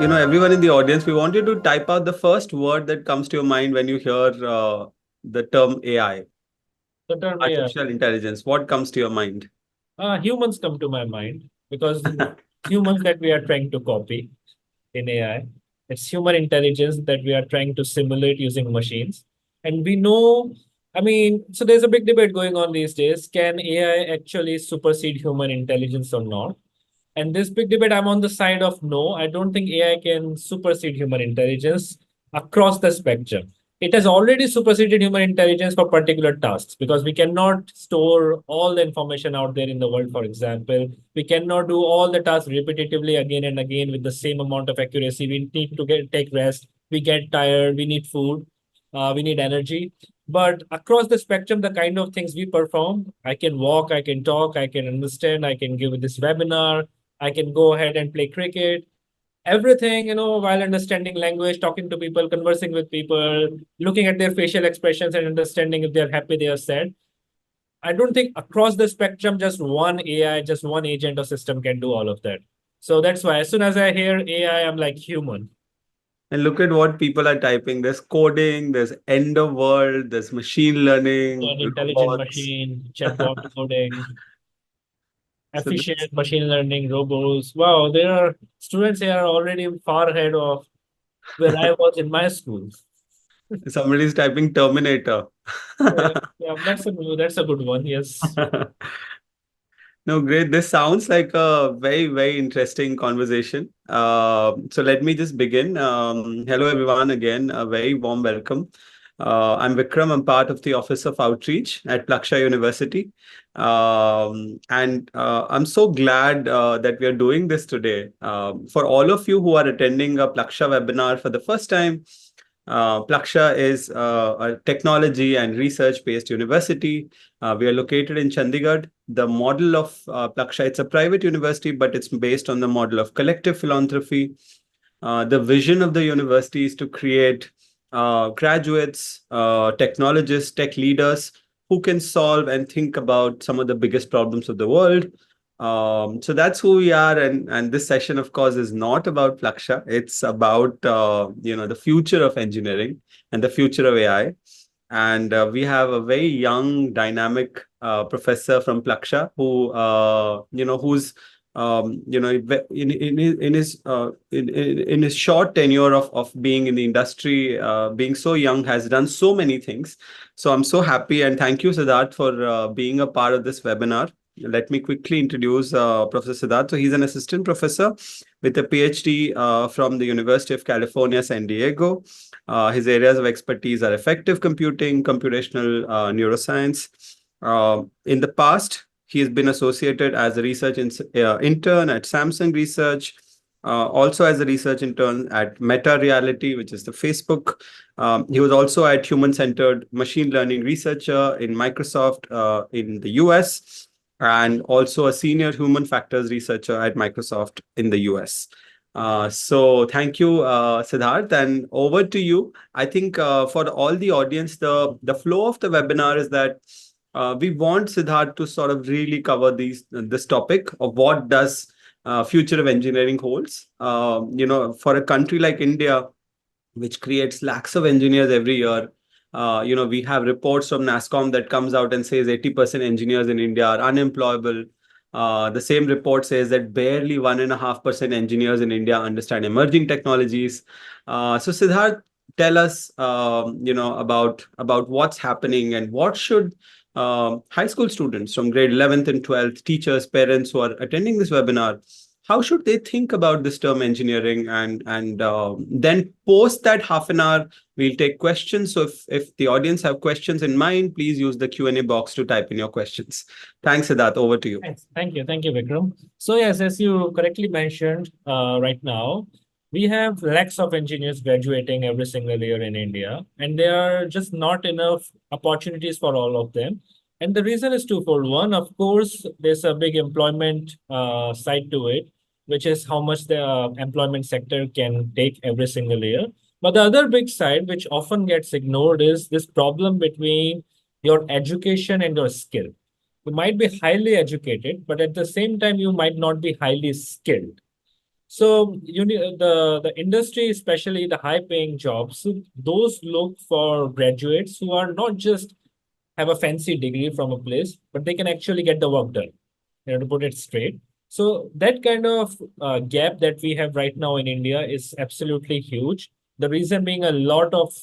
everyone in the audience, we want you to type out the first word that comes to your mind when you hear the term AI, The term AI. artificial intelligence. What comes to your mind? Humans come to my mind because humans that we are trying to copy in AI. It's human intelligence that we are trying to simulate using machines. And we know, so there's a big debate going on these days. Can AI actually supersede human intelligence or not? And this big debate, I'm on the side of no. I don't think AI can supersede human intelligence across the spectrum. It has already superseded human intelligence for particular tasks because we cannot store all the information out there in the world, for example. We cannot do all the tasks repetitively again and again with the same amount of accuracy. We need to take rest. We get tired. We need food. We need energy. But across the spectrum, the kind of things we perform, I can walk, I can talk, I can understand, I can give this webinar, I can go ahead and play cricket. Everything, while understanding language, talking to people, conversing with people, looking at their facial expressions and understanding if they're happy, they are sad. I don't think across the spectrum, just one AI, just one agent or system can do all of that. So that's why as soon as I hear AI, I'm like human. And look at what people are typing. There's coding, there's end of world, there's machine learning, An intelligent robots. machine, chatbot coding, So efficient machine learning, robots. Wow, there are students here are already far ahead of where I was in my school. somebody's typing Terminator. Yeah, that's a good one. Yes. No, great. This sounds like a very, very interesting conversation. So let me just begin. Hello, everyone. Again, a very warm welcome. I'm Vikram. I'm part of the Office of Outreach at Plaksha University. And I'm so glad that we are doing this today. For all of you who are attending a Plaksha webinar for the first time, Plaksha is a technology and research-based university. We are located in Chandigarh. The model of Plaksha, it's a private university, but it's based on the model of collective philanthropy. The vision of the university is to create graduates, technologists, tech leaders who can solve and think about some of the biggest problems of the world. So that's who we are, and this session, of course, is not about Plaksha. It's about the future of engineering and the future of AI. And we have a very young, dynamic professor from Plaksha who's in his short tenure of being in the industry, being so young, has done so many things. So I'm so happy, and thank you, Siddharth, for being a part of this webinar. Let me quickly introduce Professor Siddharth. So he's an assistant professor with a PhD from the University of California, San Diego. His areas of expertise are effective computing, computational neuroscience. In the past, he has been associated as a research intern at Samsung Research, also as a research intern at Meta Reality, which is the Facebook. He was also at human-centered machine learning researcher in Microsoft in the US, and also a senior human factors researcher at Microsoft in the US. So thank you, Siddharth, and over to you. I think for all the audience, the flow of the webinar is that we want Siddharth to sort of really cover this topic of what does future of engineering holds. For a country like India, which creates lakhs of engineers every year. We have reports from NASSCOM that comes out and says 80% engineers in India are unemployable. The same report says that barely 1.5% engineers in India understand emerging technologies. So Siddharth, tell us, about what's happening and what should high school students from grade 11th and 12th, teachers, parents who are attending this webinar, how should they think about this term engineering? And then post that half an hour, we'll take questions. So if the audience have questions in mind, please use the Q&A box to type in your questions. Thanks, Siddharth. Over to you. Thanks. Thank you. Thank you, Vikram. So yes, as you correctly mentioned, right now, we have lakhs of engineers graduating every single year in India, and there are just not enough opportunities for all of them. And the reason is twofold. One, of course, there's a big employment side to it, which is how much the employment sector can take every single year. But the other big side, which often gets ignored, is this problem between your education and your skill. You might be highly educated, but at the same time, you might not be highly skilled. So the industry, especially the high paying jobs, those look for graduates who are not just have a fancy degree from a place, but they can actually get the work done, to put it straight. So that kind of gap that we have right now in India is absolutely huge. The reason being a lot of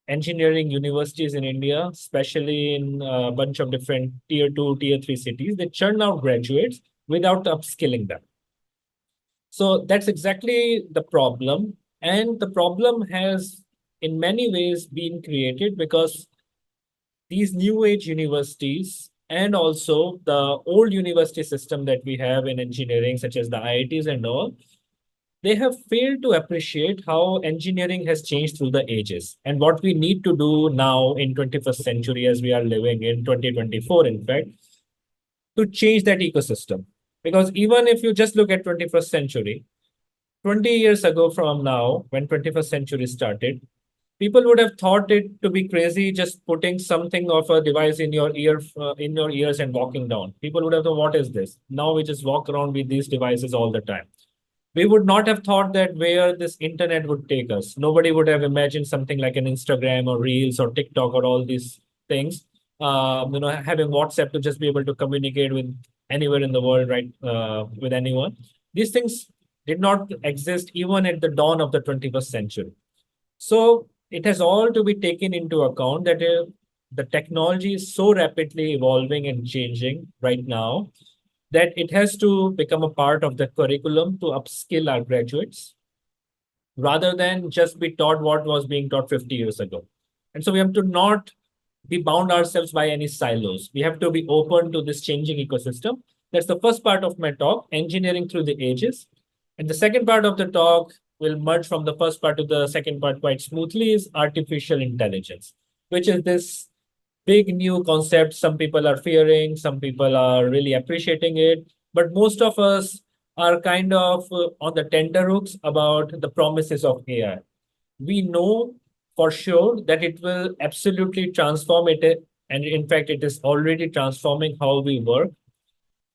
engineering universities in India, especially in a bunch of different tier two, tier three cities, they churn out graduates without upskilling them. So that's exactly the problem. And the problem has, in many ways, been created because these new age universities and also the old university system that we have in engineering, such as the IITs and all, they have failed to appreciate how engineering has changed through the ages. And what we need to do now in 21st century, as we are living in 2024, in fact, to change that ecosystem. Because even if you just look at 21st century, 20 years ago from now, when 21st century started, people would have thought it to be crazy just putting something of a device in your in your ears and walking down. People would have thought, what is this? Now we just walk around with these devices all the time. We would not have thought that where this internet would take us. Nobody would have imagined something like an Instagram or Reels or TikTok or all these things. Having WhatsApp to just be able to communicate with anywhere in the world, right? With anyone. These things did not exist even at the dawn of the 21st century. So it has all to be taken into account that the technology is so rapidly evolving and changing right now that it has to become a part of the curriculum to upskill our graduates rather than just be taught what was being taught 50 years ago. And so we have to not be bound ourselves by any silos. We have to be open to this changing ecosystem. That's the first part of my talk, engineering through the ages. And the second part of the talk will merge from the first part to the second part quite smoothly is artificial intelligence, which is this big new concept. Some people are fearing, some people are really appreciating it, but most of us are kind of on the tenterhooks about the promises of AI. We know for sure that it will absolutely transform it, and in fact, it is already transforming how we work,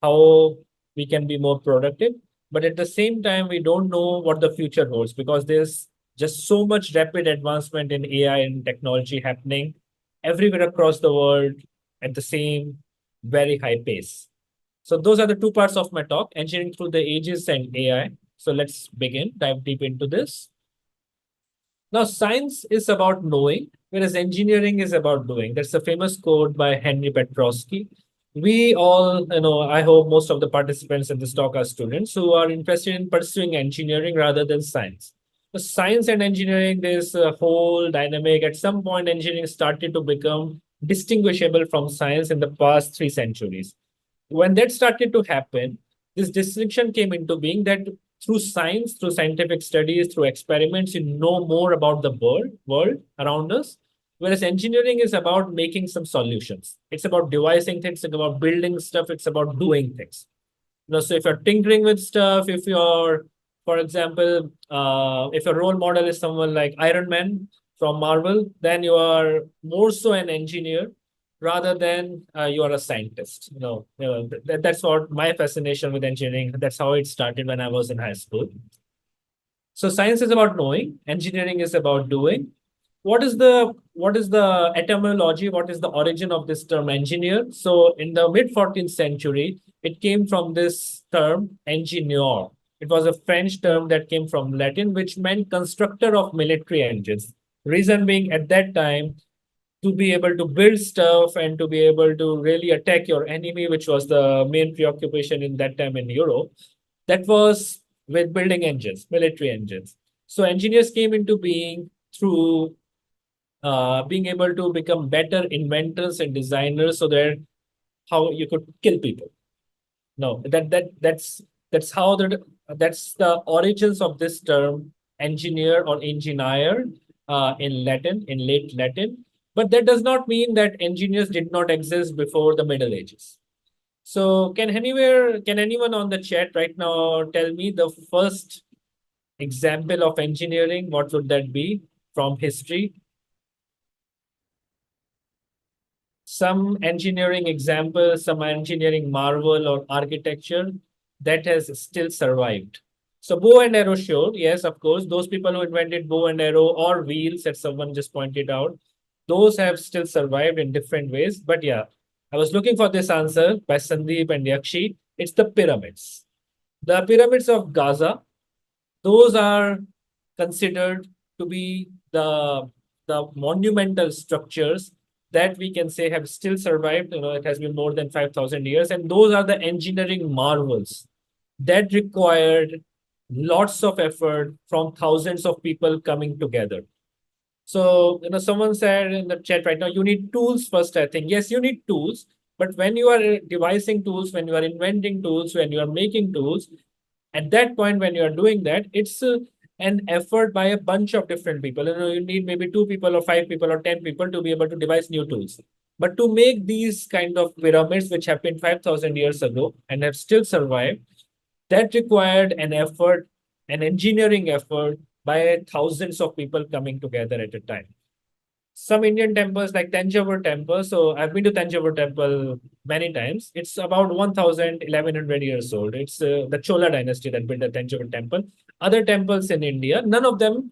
how we can be more productive. But at the same time, we don't know what the future holds because there's just so much rapid advancement in AI and technology happening everywhere across the world at the same very high pace. So those are the two parts of my talk, engineering through the ages and AI. So let's begin, dive deep into this. Now, science is about knowing, whereas engineering is about doing. That's a famous quote by Henry Petrosky. We all, I hope most of the participants in this talk are students who are interested in pursuing engineering rather than science. The science and engineering, there's a whole dynamic. At some point, engineering started to become distinguishable from science in the past 3 centuries. When that started to happen, this distinction came into being that through science, through scientific studies, through experiments, you know more about the world around us. Whereas engineering is about making some solutions. It's about devising things, it's about building stuff, it's about doing things. So if you're tinkering with stuff, if you're, for example, if your role model is someone like Iron Man from Marvel, then you are more so an engineer rather than you are a scientist. That's what my fascination with engineering. That's how it started when I was in high school. So science is about knowing, engineering is about doing. What is the etymology? What is the origin of this term engineer? So in the mid 14th century, it came from this term engineer. It was a French term that came from Latin, which meant constructor of military engines. Reason being, at that time, to be able to build stuff and to be able to really attack your enemy, which was the main preoccupation in that time in Europe, that was with building engines, military engines. So engineers came into being through being able to become better inventors and designers, so that how you could kill people. No, that's how that's the origins of this term engineer or engineer in Latin, in late Latin. But that does not mean that engineers did not exist before the Middle Ages. So can anyone on the chat right now tell me the first example of engineering? What would that be from history? Some engineering example, some engineering marvel or architecture that has still survived. So bow and arrow sure, yes, of course. Those people who invented bow and arrow or wheels, as someone just pointed out, those have still survived in different ways. But yeah, I was looking for this answer by Sandeep and Yakshi. It's the pyramids. The pyramids of Gaza, those are considered to be the monumental structures that we can say have still survived. It has been more than 5,000 years, and those are the engineering marvels that required lots of effort from thousands of people coming together. So, someone said in the chat right now, you need tools first, I think. Yes, you need tools. But when you are devising tools, when you are inventing tools, when you are making tools, at that point, when you are doing that, it's an effort by a bunch of different people. You need maybe 2 people or 5 people or 10 people to be able to devise new tools. But to make these kind of pyramids, which happened 5,000 years ago and have still survived, that required an effort, an engineering effort by thousands of people coming together at a time. Some Indian temples like Tanjore temple. So I've been to Tanjore temple many times. It's about 1,000, 1,100 years old. It's the Chola dynasty that built the Tanjore temple. Other temples in India, none of them,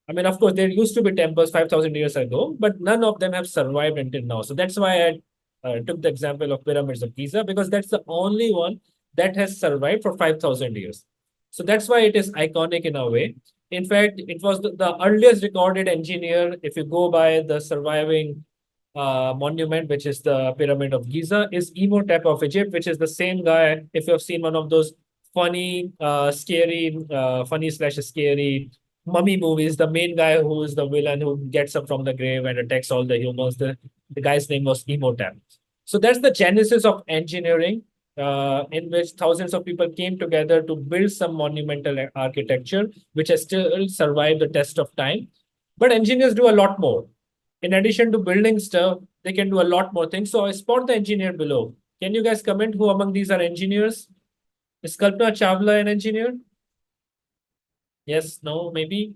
I mean, of course, there used to be temples 5,000 years ago, but none of them have survived until now. So that's why I took the example of pyramids of Giza, because that's the only one that has survived for 5,000 years. So that's why it is iconic in a way. In fact, it was the earliest recorded engineer, if you go by the surviving monument, which is the Pyramid of Giza, is Imhotep of Egypt, which is the same guy. If you have seen one of those funny slash scary mummy movies, the main guy who is the villain who gets up from the grave and attacks all the humans, the guy's name was Imhotep. So that's the genesis of engineering, in which thousands of people came together to build some monumental architecture, which has still survived the test of time. But engineers do a lot more. In addition to building stuff, they can do a lot more things. So I spot the engineer below. Can you guys comment who among these are engineers? Is Kalpana Chawla an engineer? Yes, no, maybe.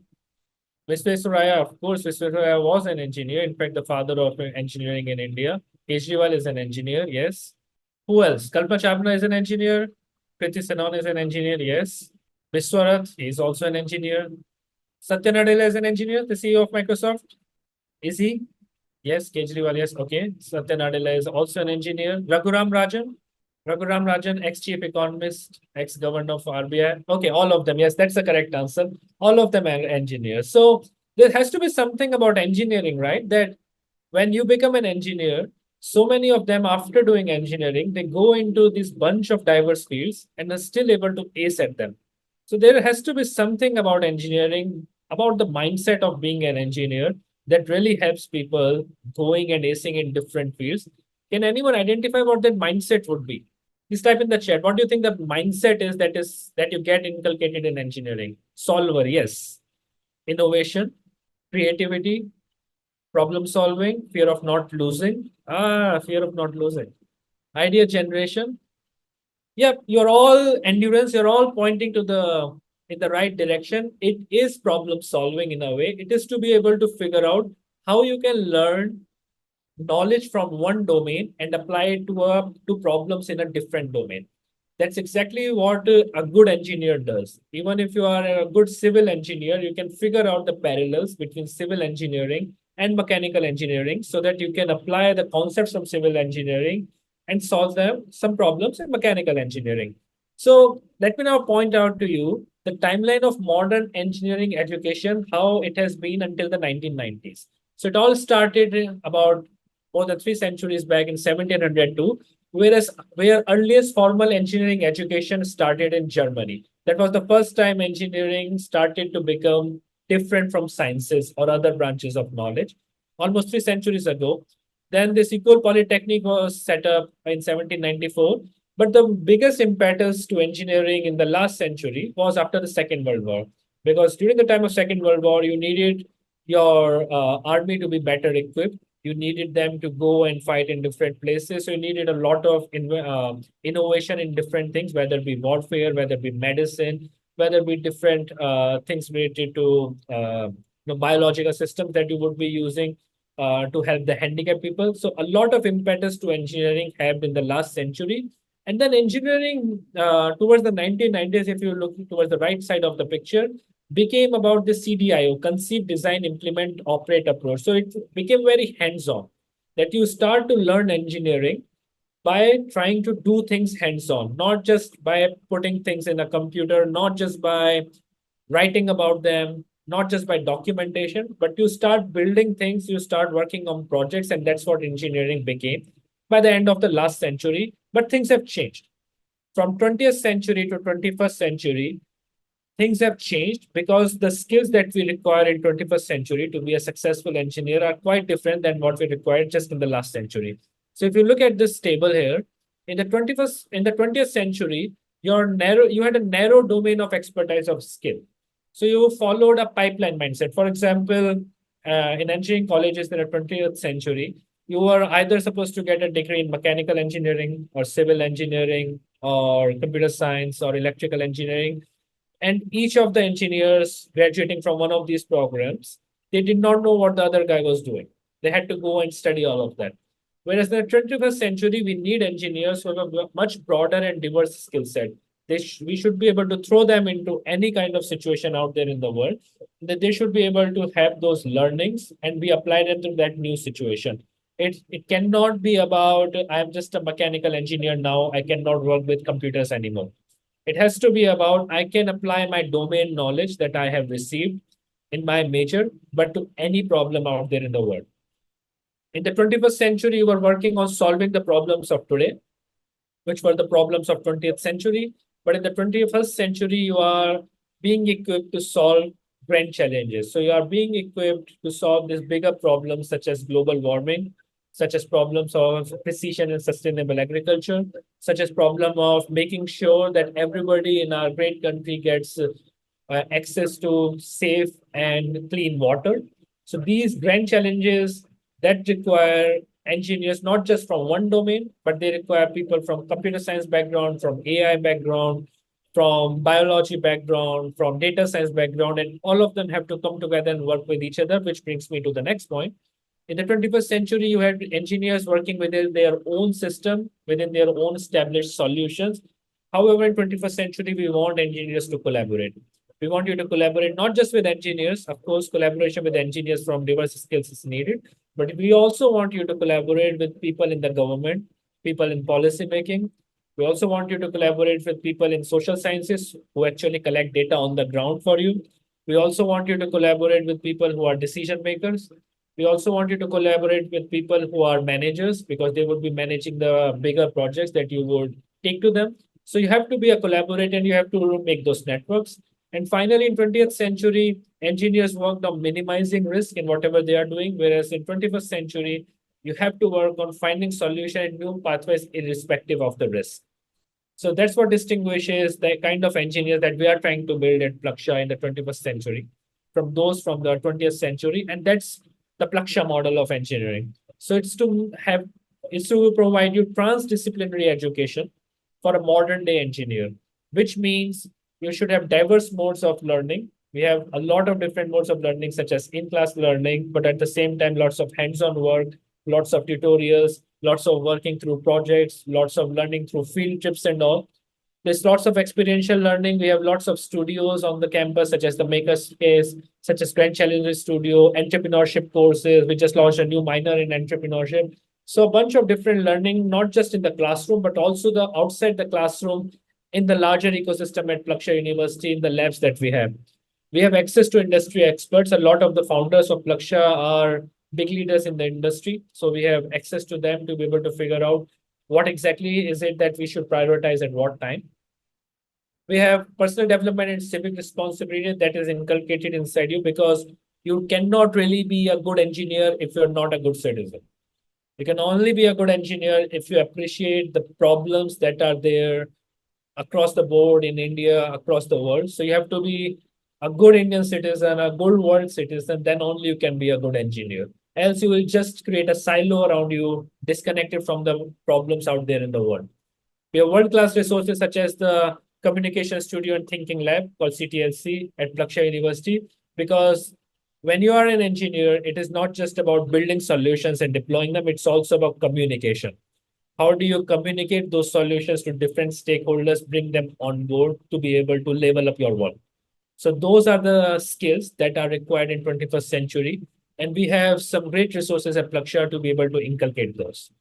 Visvesvaraya, of course, Visvesvaraya was an engineer. In fact, the father of engineering in India. Kejriwal is an engineer, yes. Who else? Kalpana Chawla is an engineer. Kriti Sanon is an engineer, yes. Viswarath is also an engineer. Satya Nadella is an engineer, the CEO of Microsoft. Is he? Yes, Kejriwal, yes, okay. Satya Nadella is also an engineer. Raghuram Rajan. Raghuram Rajan, ex-chief economist, ex-governor of RBI. Okay, all of them. Yes, that's the correct answer. All of them are engineers. So there has to be something about engineering, right? That when you become an engineer, so many of them, after doing engineering, they go into this bunch of diverse fields and are still able to ace at them. So there has to be something about engineering, about the mindset of being an engineer that really helps people going and acing in different fields. Can anyone identify what that mindset would be? Please type in the chat. What do you think the mindset is that you get inculcated in engineering? Solver, yes. Innovation, creativity, problem solving, fear of not losing. Fear of not losing. Idea generation. Yep, you're all endurance, you're all pointing to the in the right direction. It is problem solving in a way. It is to be able to figure out how you can learn knowledge from one domain and apply it to problems in a different domain. That's exactly what a good engineer does. Even if you are a good civil engineer, you can figure out the parallels between civil engineering and mechanical engineering so that you can apply the concepts from civil engineering and solve them some problems in mechanical engineering. So let me now point out to you the timeline of modern engineering education, how it has been until the 1990s. So it all started about more than 3 centuries back in 1702, where earliest formal engineering education started in Germany. That was the first time engineering started to become different from sciences or other branches of knowledge, almost 3 centuries ago. Then the Equal Polytechnic was set up in 1794. But the biggest impetus to engineering in the last century was after the Second World War. Because during the time of Second World War, you needed your army to be better equipped. You needed them to go and fight in different places. So you needed a lot of innovation in different things, whether it be warfare, whether it be medicine, whether it be different things related to biological systems that you would be using to help the handicapped people. So a lot of impetus to engineering happened in the last century. And then engineering towards the 1990s, if you look towards the right side of the picture, became about the CDIO, conceive, design, implement, operate approach. So it became very hands-on, that you start to learn engineering by trying to do things hands-on, not just by putting things in a computer, not just by writing about them, not just by documentation, but you start building things, you start working on projects, and that's what engineering became by the end of the last century. But things have changed. From 20th century to 21st century, things have changed because the skills that we require in 21st century to be a successful engineer are quite different than what we required just in the last century. So if you look at this table here, in the 20th century, you had a narrow domain of expertise of skill. So you followed a pipeline mindset. For example, in engineering colleges in the 20th century, you were either supposed to get a degree in mechanical engineering or civil engineering or computer science or electrical engineering. And each of the engineers graduating from one of these programs, they did not know what the other guy was doing. They had to go and study all of that. Whereas in the 21st century, we need engineers who have a much broader and diverse skill set. We should be able to throw them into any kind of situation out there in the world. That they should be able to have those learnings and be applied into that new situation. It cannot be about, I'm just a mechanical engineer now, I cannot work with computers anymore. It has to be about, I can apply my domain knowledge that I have received in my major, but to any problem out there in the world. In the 21st century, you were working on solving the problems of today, which were the problems of 20th century. But in the 21st century, you are being equipped to solve grand challenges. So you are being equipped to solve these bigger problems such as global warming, such as problems of precision and sustainable agriculture, such as problem of making sure that everybody in our great country gets access to safe and clean water. So these grand challenges that require engineers not just from one domain, but they require people from computer science background, from AI background, from biology background, from data science background, and all of them have to come together and work with each other, which brings me to the next point. In the 21st century, you had engineers working within their own system, within their own established solutions. However, in 21st century, we want engineers to collaborate. We want you to collaborate not just with engineers. Of course, collaboration with engineers from diverse skills is needed, but we also want you to collaborate with people in the government, people in policy making. We also want you to collaborate with people in social sciences who actually collect data on the ground for you. We also want you to collaborate with people who are decision makers. We also want you to collaborate with people who are managers because they would be managing the bigger projects that you would take to them. So you have to be a collaborator and you have to make those networks. And finally, in 20th century, engineers worked on minimizing risk in whatever they are doing, whereas in 21st century, you have to work on finding solution and new pathways irrespective of the risk. So that's what distinguishes the kind of engineers that we are trying to build at Plaksha in the 21st century from those from the 20th century. And that's the Plaksha model of engineering. So it's to provide you transdisciplinary education for a modern day engineer, which means you should have diverse modes of learning. We have a lot of different modes of learning, such as in-class learning, but at the same time, lots of hands-on work, lots of tutorials, lots of working through projects, lots of learning through field trips and all. There's lots of experiential learning. We have lots of studios on the campus, such as the Makerspace, such as Grand Challenger Studio, entrepreneurship courses. We just launched a new minor in entrepreneurship. So a bunch of different learning, not just in the classroom, but also the outside the classroom in the larger ecosystem at Plaksha University in the labs that we have. We have access to industry experts. A lot of the founders of Plaksha are big leaders in the industry. So we have access to them to be able to figure out what exactly is it that we should prioritize at what time. We have personal development and civic responsibility that is inculcated inside you because you cannot really be a good engineer if you're not a good citizen. You can only be a good engineer if you appreciate the problems that are there across the board in India, across the world. So you have to be a good Indian citizen, a good world citizen, then only you can be a good engineer. Else you will just create a silo around you, disconnected from the problems out there in the world. We have world-class resources such as the Communication Studio and Thinking Lab called CTLC at Plaksha University, because when you are an engineer, it is not just about building solutions and deploying them, it's also about communication. How do you communicate those solutions to different stakeholders, bring them on board to be able to level up your work? So those are the skills that are required in 21st century. And we have some great resources at Plaksha to be able to inculcate those.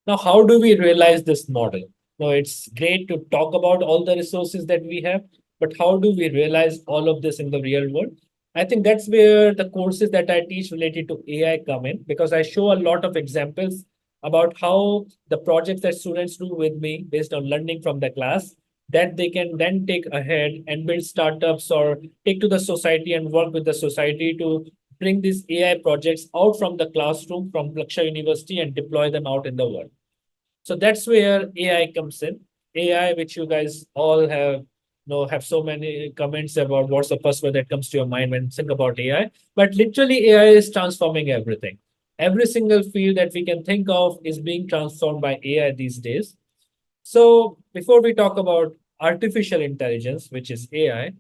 Now, how do we realize this model? Now, it's great to talk about all the resources that we have, but how do we realize all of this in the real world? I think that's where the courses that I teach related to AI come in, because I show a lot of examples about how the projects that students do with me based on learning from the class, that they can then take ahead and build startups or take to the society and work with the society to bring these AI projects out from the classroom from Plaksha University and deploy them out in the world. So that's where AI comes in. AI, which you guys all have so many comments about what's the first word that comes to your mind when you think about AI. But literally, AI is transforming everything. Every single field that we can think of is being transformed by AI these days. So before we talk about artificial intelligence, which is AI,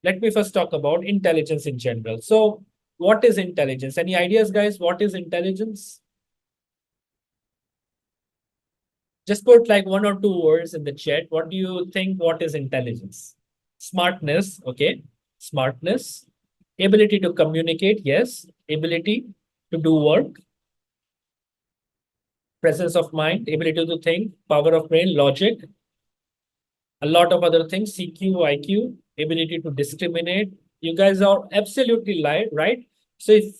let me first talk about intelligence in general. So what is intelligence? Any ideas, guys? What is intelligence? Just put like one or two words in the chat. What do you think? What is intelligence? Smartness, okay. Smartness, ability to communicate, yes. Ability to do work, presence of mind, ability to think, power of brain, logic, a lot of other things, CQ, IQ, ability to discriminate. You guys are absolutely right. So if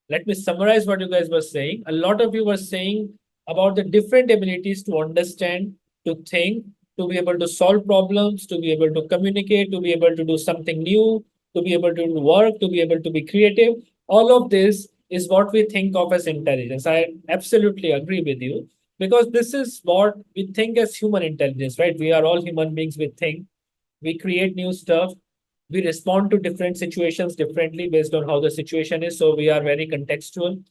let me summarize what you guys were saying. A lot of you were saying about the different abilities to understand, to think, to be able to solve problems, to be able to communicate, to be able to do something new, to be able to work, to be able to be creative. All of this is what we think of as intelligence. I absolutely agree with you because this is what we think as human intelligence, right? We are all human beings, we think, we create new stuff, we respond to different situations differently based on how the situation is. So we are very contextual.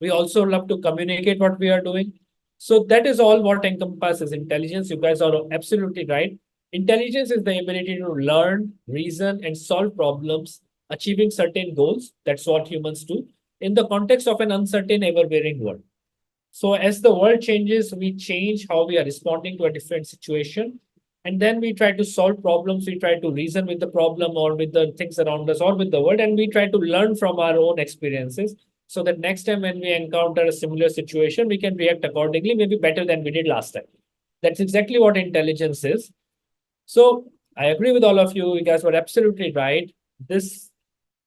We also love to communicate what we are doing. So that is all what encompasses intelligence. You guys are absolutely right. Intelligence is the ability to learn, reason, and solve problems, achieving certain goals. That's what humans do in the context of an uncertain, ever-varying world. So as the world changes, we change how we are responding to a different situation. And then we try to solve problems. We try to reason with the problem or with the things around us or with the world. And we try to learn from our own experiences so that next time when we encounter a similar situation, we can react accordingly, maybe better than we did last time. That's exactly what intelligence is. So I agree with all of you. You guys were absolutely right. This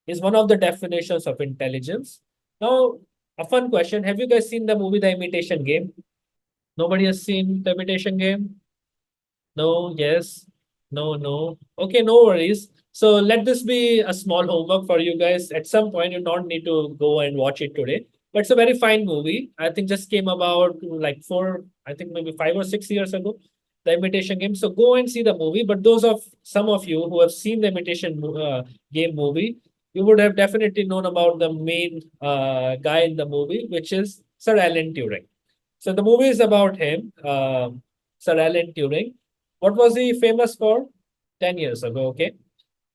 is one of the definitions of intelligence. Now, a fun question. Have you guys seen the movie The Imitation Game? Nobody has seen The Imitation Game? No, yes, no, no. Okay, no worries. So let this be a small homework for you guys. At some point, you don't need to go and watch it today. But it's a very fine movie. I think just came about like I think maybe 5 or 6 years ago, The Imitation Game. So go and see the movie. But those of some of you who have seen the Game movie, you would have definitely known about the main guy in the movie, which is Sir Alan Turing. So the movie is about him, Sir Alan Turing. What was he famous for? 10 years ago, okay.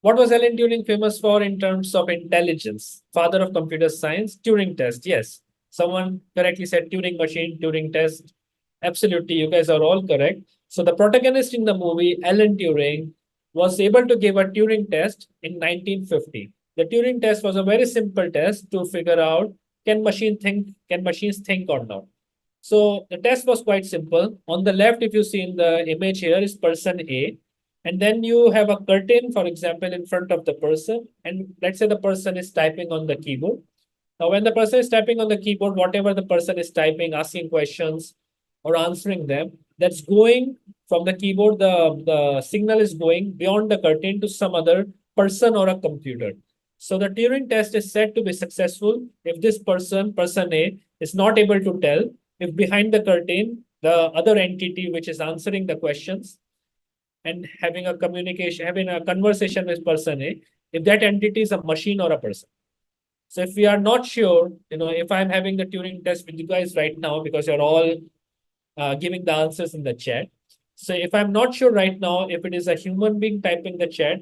What was Alan Turing famous for in terms of intelligence? Father of computer science, Turing test. Yes, someone correctly said Turing machine, Turing test. Absolutely, you guys are all correct. So the protagonist in the movie, Alan Turing, was able to give a Turing test in 1950. The Turing test was a very simple test to figure out can machines think or not. So the test was quite simple. On the left, if you see in the image here is person A. And then you have a curtain, for example, in front of the person. And let's say the person is typing on the keyboard. Now, when the person is typing on the keyboard, whatever the person is typing, asking questions or answering them, that's going from the keyboard, the signal is going beyond the curtain to some other person or a computer. So the Turing test is said to be successful if this person A, is not able to tell if behind the curtain, the other entity which is answering the questions and having a communication, having a conversation with person A, if that entity is a machine or a person. So if we are not sure, if I'm having the Turing test with you guys right now, because you're all giving the answers in the chat. So if I'm not sure right now if it is a human being typing the chat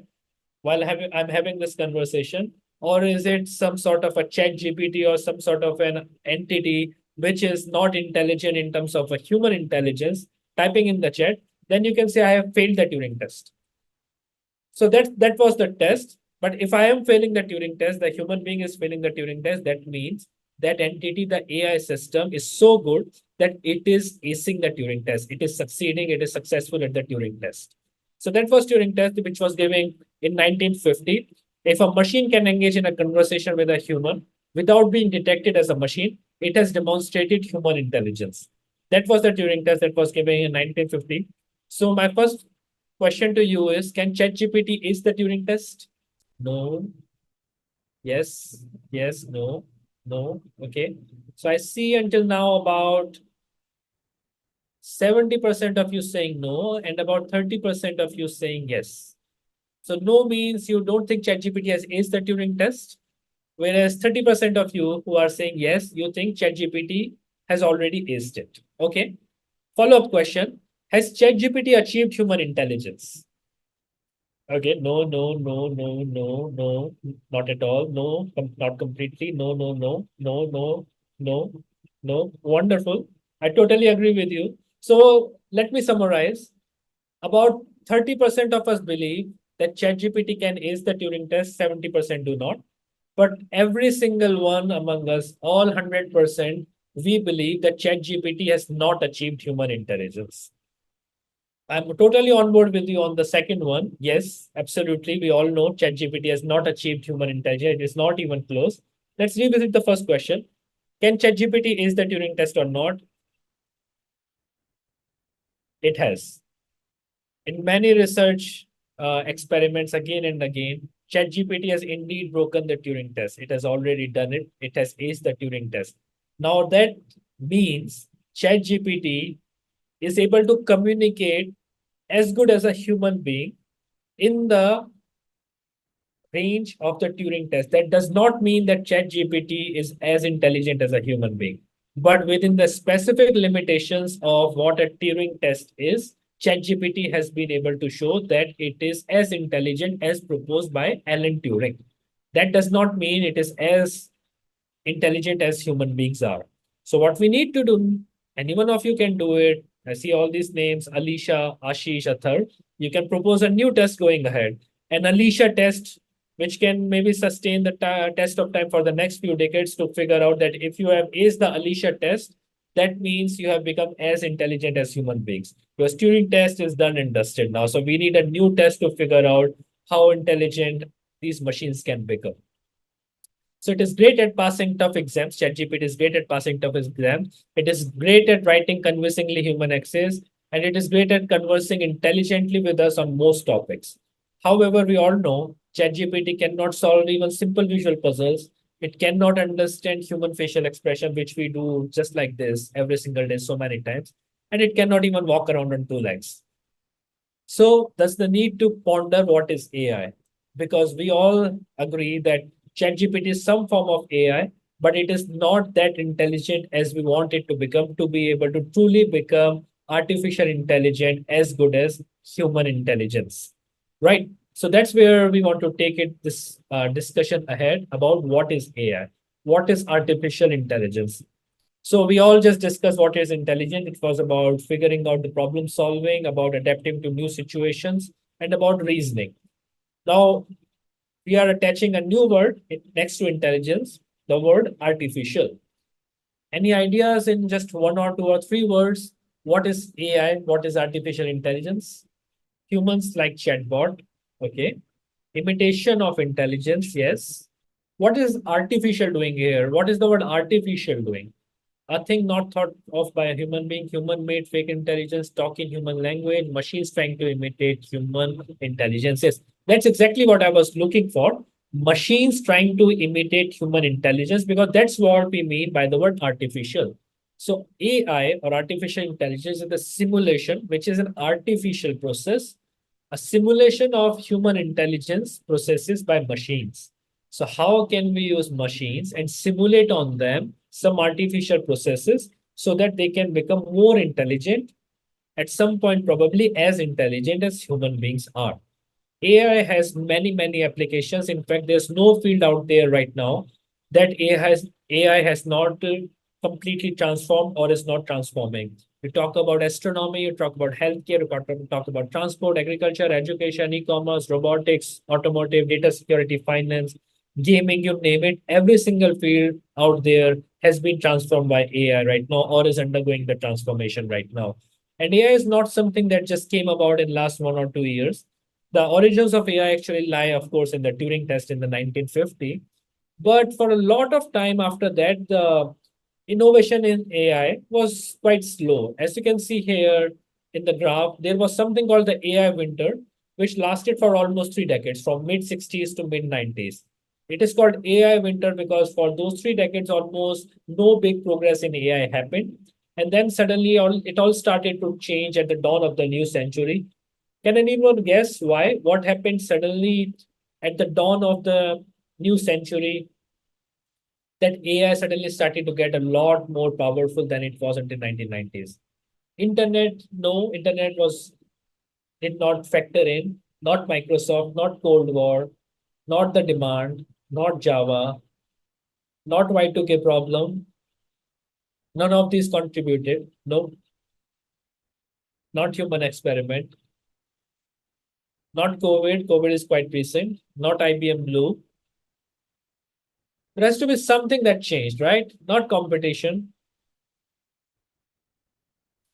while I'm having this conversation, or is it some sort of a chat GPT or some sort of an entity which is not intelligent in terms of a human intelligence, typing in the chat, then you can say I have failed the Turing test. So that was the test. But if I am failing the Turing test, the human being is failing the Turing test, that means that entity, the AI system, is so good that it is acing the Turing test. It is succeeding, it is successful at the Turing test. So that was Turing test, which was given in 1950. If a machine can engage in a conversation with a human without being detected as a machine, it has demonstrated human intelligence. That was the Turing test that was given in 1950. So my first question to you is, can ChatGPT is the Turing test? No. Yes. Yes. No. No. Okay. So I see until now about 70% of you saying no and about 30% of you saying yes. So no means you don't think ChatGPT has aced the Turing test, whereas 30% of you who are saying yes, you think ChatGPT has already aced it. Okay. Follow-up question. Has ChatGPT achieved human intelligence? Okay, no, no, no, no, no, no, not at all. No, not completely. No, no, no, no, no, no, no. Wonderful. I totally agree with you. So let me summarize. About 30% of us believe that ChatGPT can ace the Turing test, 70% do not. But every single one among us, all 100%, we believe that ChatGPT has not achieved human intelligence. I'm totally on board with you on the second one. Yes, absolutely. We all know ChatGPT has not achieved human intelligence. It is not even close. Let's revisit the first question. Can ChatGPT is the Turing test or not? It has. In many research experiments again and again, ChatGPT has indeed broken the Turing test. It has already done it. It has aced the Turing test. Now that means ChatGPT is able to communicate as good as a human being in the range of the Turing test. That does not mean that ChatGPT is as intelligent as a human being. But within the specific limitations of what a Turing test is, ChatGPT has been able to show that it is as intelligent as proposed by Alan Turing. That does not mean it is as intelligent as human beings are. So what we need to do, any one of you can do it. I see all these names, Alicia, Ashish, Athar. You can propose a new test going ahead. An Alicia test, which can maybe sustain the test of time for the next few decades to figure out that if you have aced the Alicia test, that means you have become as intelligent as human beings. Your Turing test is done and dusted now. So we need a new test to figure out how intelligent these machines can become. So it is great at passing tough exams. ChatGPT is great at passing tough exams. It is great at writing convincingly human essays, and it is great at conversing intelligently with us on most topics. However, we all know ChatGPT cannot solve even simple visual puzzles. It cannot understand human facial expression, which we do just like this every single day, so many times. And it cannot even walk around on two legs. So that's the need to ponder what is AI, because we all agree that ChatGPT is some form of AI, but it is not that intelligent as we want it to become, to be able to truly become artificial intelligent as good as human intelligence. Right. So that's where we want to take it this discussion ahead about what is AI, what is artificial intelligence. So we all just discussed what is intelligent. It was about figuring out the problem solving, about adapting to new situations, and about reasoning. Now we are attaching a new word next to intelligence, the word artificial. Any ideas in just one or two or three words? What is AI? What is artificial intelligence? Humans like chatbot. Okay. Imitation of intelligence. Yes. What is artificial doing here? What is the word artificial doing? A thing not thought of by a human being, human made fake intelligence, talking human language, machines trying to imitate human intelligence. Yes, that's exactly what I was looking for. Machines trying to imitate human intelligence, because that's what we mean by the word artificial. So, AI or artificial intelligence is the simulation, which is an artificial process, a simulation of human intelligence processes by machines. So how can we use machines and simulate on them some artificial processes so that they can become more intelligent, at some point probably as intelligent as human beings are? AI has many, many applications. In fact, there's no field out there right now that AI has not completely transformed or is not transforming. You talk about astronomy, you talk about healthcare, you talk about transport, agriculture, education, e-commerce, robotics, automotive, data security, finance, gaming, you name it. Every single field out there has been transformed by AI right now or is undergoing the transformation right now. And AI is not something that just came about in last 1 or 2 years. The origins of AI actually lie, of course, in the Turing test in the 1950. But for a lot of time after that, the innovation in AI was quite slow. As you can see here in the graph, there was something called the AI winter, which lasted for almost 3 decades, from mid 60s to mid 90s. It is called AI winter because for those 3 decades, almost no big progress in AI happened. And then suddenly it all started to change at the dawn of the new century. Can anyone guess why? What happened suddenly at the dawn of the new century that AI suddenly started to get a lot more powerful than it was until 1990s? Internet, no, internet was did not factor in, not Microsoft, not Cold War, not the demand, not Java, not Y2K problem. None of these contributed. No, not human experiment, not COVID. COVID is quite recent. Not IBM Blue. There has to be something that changed, right? Not competition,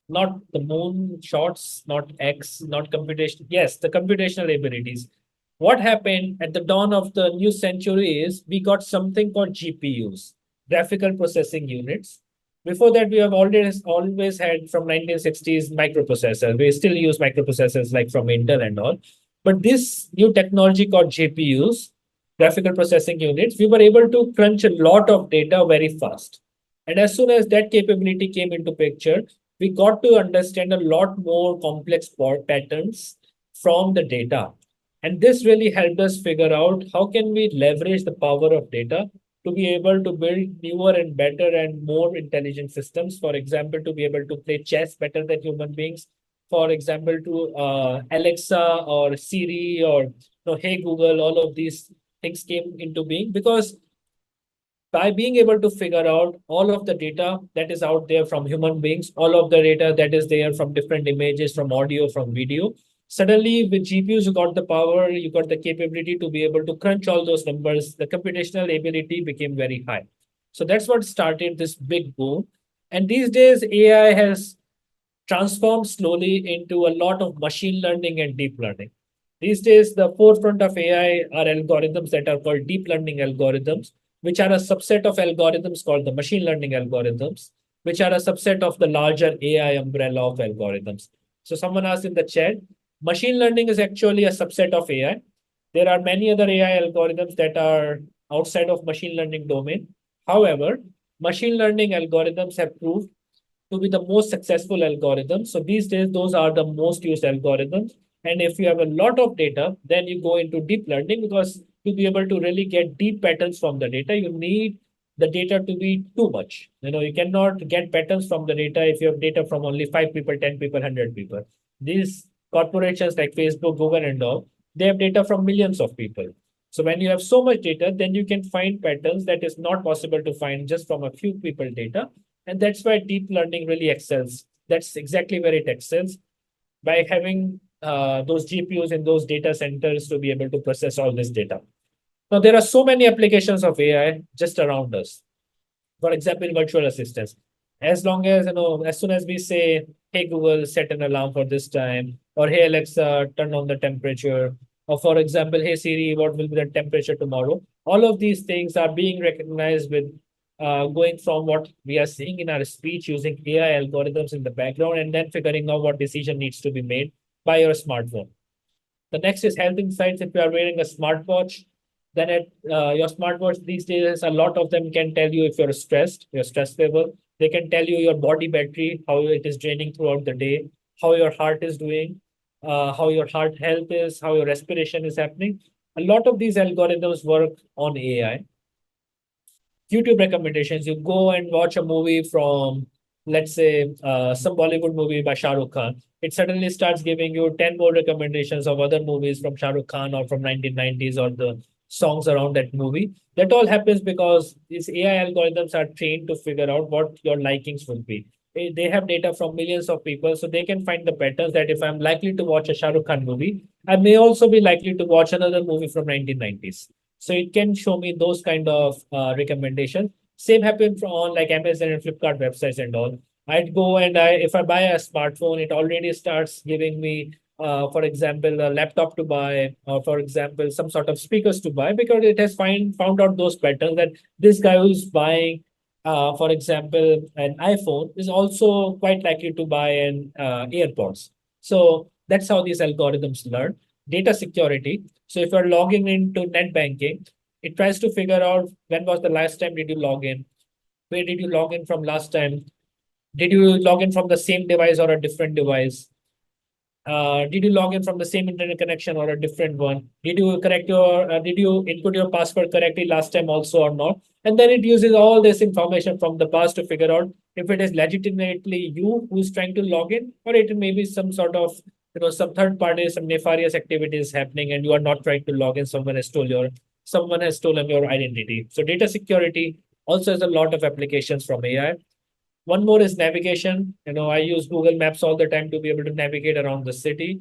not the moon shots, not X, not computation. Yes, the computational abilities. What happened at the dawn of the new century is we got something called GPUs, graphical processing units. Before that, we have always had from 1960s microprocessors. We still use microprocessors like from Intel and all. But this new technology called GPUs, graphical processing units, we were able to crunch a lot of data very fast. And as soon as that capability came into picture, we got to understand a lot more complex patterns from the data. And this really helped us figure out how can we leverage the power of data to be able to build newer and better and more intelligent systems. For example, to be able to play chess better than human beings. For example, to Alexa or Siri or Hey Google, all of these things came into being because by being able to figure out all of the data that is out there from human beings, all of the data that is there from different images, from audio, from video, suddenly with GPUs, you got the power, you got the capability to be able to crunch all those numbers. The computational ability became very high. So that's what started this big boom. And these days, AI has transformed slowly into a lot of machine learning and deep learning. These days, the forefront of AI are algorithms that are called deep learning algorithms, which are a subset of algorithms called the machine learning algorithms, which are a subset of the larger AI umbrella of algorithms. So someone asked in the chat, machine learning is actually a subset of AI. There are many other AI algorithms that are outside of machine learning domain. However, machine learning algorithms have proved to be the most successful algorithms. So these days, those are the most used algorithms. And if you have a lot of data, then you go into deep learning because to be able to really get deep patterns from the data, you need the data to be too much. You cannot get patterns from the data if you have data from only 5 people, 10 people, 100 people. These corporations like Facebook, Google, and all, they have data from millions of people. So when you have so much data, then you can find patterns that is not possible to find just from a few people data. And that's why deep learning really excels. That's exactly where it excels by having those GPUs in those data centers to be able to process all this data. Now, there are so many applications of AI just around us. For example, virtual assistants. As long as, as soon as we say, hey, Google, set an alarm for this time, or hey, Alexa, turn on the temperature, or for example, hey, Siri, what will be the temperature tomorrow? All of these things are being recognized with going from what we are seeing in our speech using AI algorithms in the background and then figuring out what decision needs to be made by your smartphone. The next is health insights. If you are wearing a smartwatch, then your smartwatch these days, a lot of them can tell you if you're stressed, your stress level. They can tell you your body battery, how it is draining throughout the day, how your heart is doing, how your heart health is, how your respiration is happening. A lot of these algorithms work on AI. YouTube recommendations. You go and watch a movie from, let's say, some Bollywood movie by Shah Rukh Khan. It suddenly starts giving you 10 more recommendations of other movies from Shah Rukh Khan or from 1990s or the songs around that movie. That all happens because these AI algorithms are trained to figure out what your likings would be. They have data from millions of people, so they can find the patterns that if I'm likely to watch a Shah Rukh Khan movie, I may also be likely to watch another movie from 1990s. So it can show me those kind of recommendations. Same happen from on like Amazon and Flipkart websites and all. I'd go and if I buy a smartphone, it already starts giving me, for example, a laptop to buy, or for example, some sort of speakers to buy, because it has found out those patterns that this guy who's buying, for example, an iPhone is also quite likely to buy an AirPods. So that's how these algorithms learn. Data security. So if you're logging into net banking, it tries to figure out when was the last time did you log in, where did you log in from last time, did you log in from the same device or a different device? Did you log in from the same internet connection or a different one? Did you input your password correctly last time also or not? And then it uses all this information from the past to figure out if it is legitimately you who's trying to log in, or it may be some sort of, some third party, some nefarious activities happening, and you are not trying to log in. Someone has stolen your identity. So data security also has a lot of applications from AI. One more is navigation. I use Google Maps all the time to be able to navigate around the city,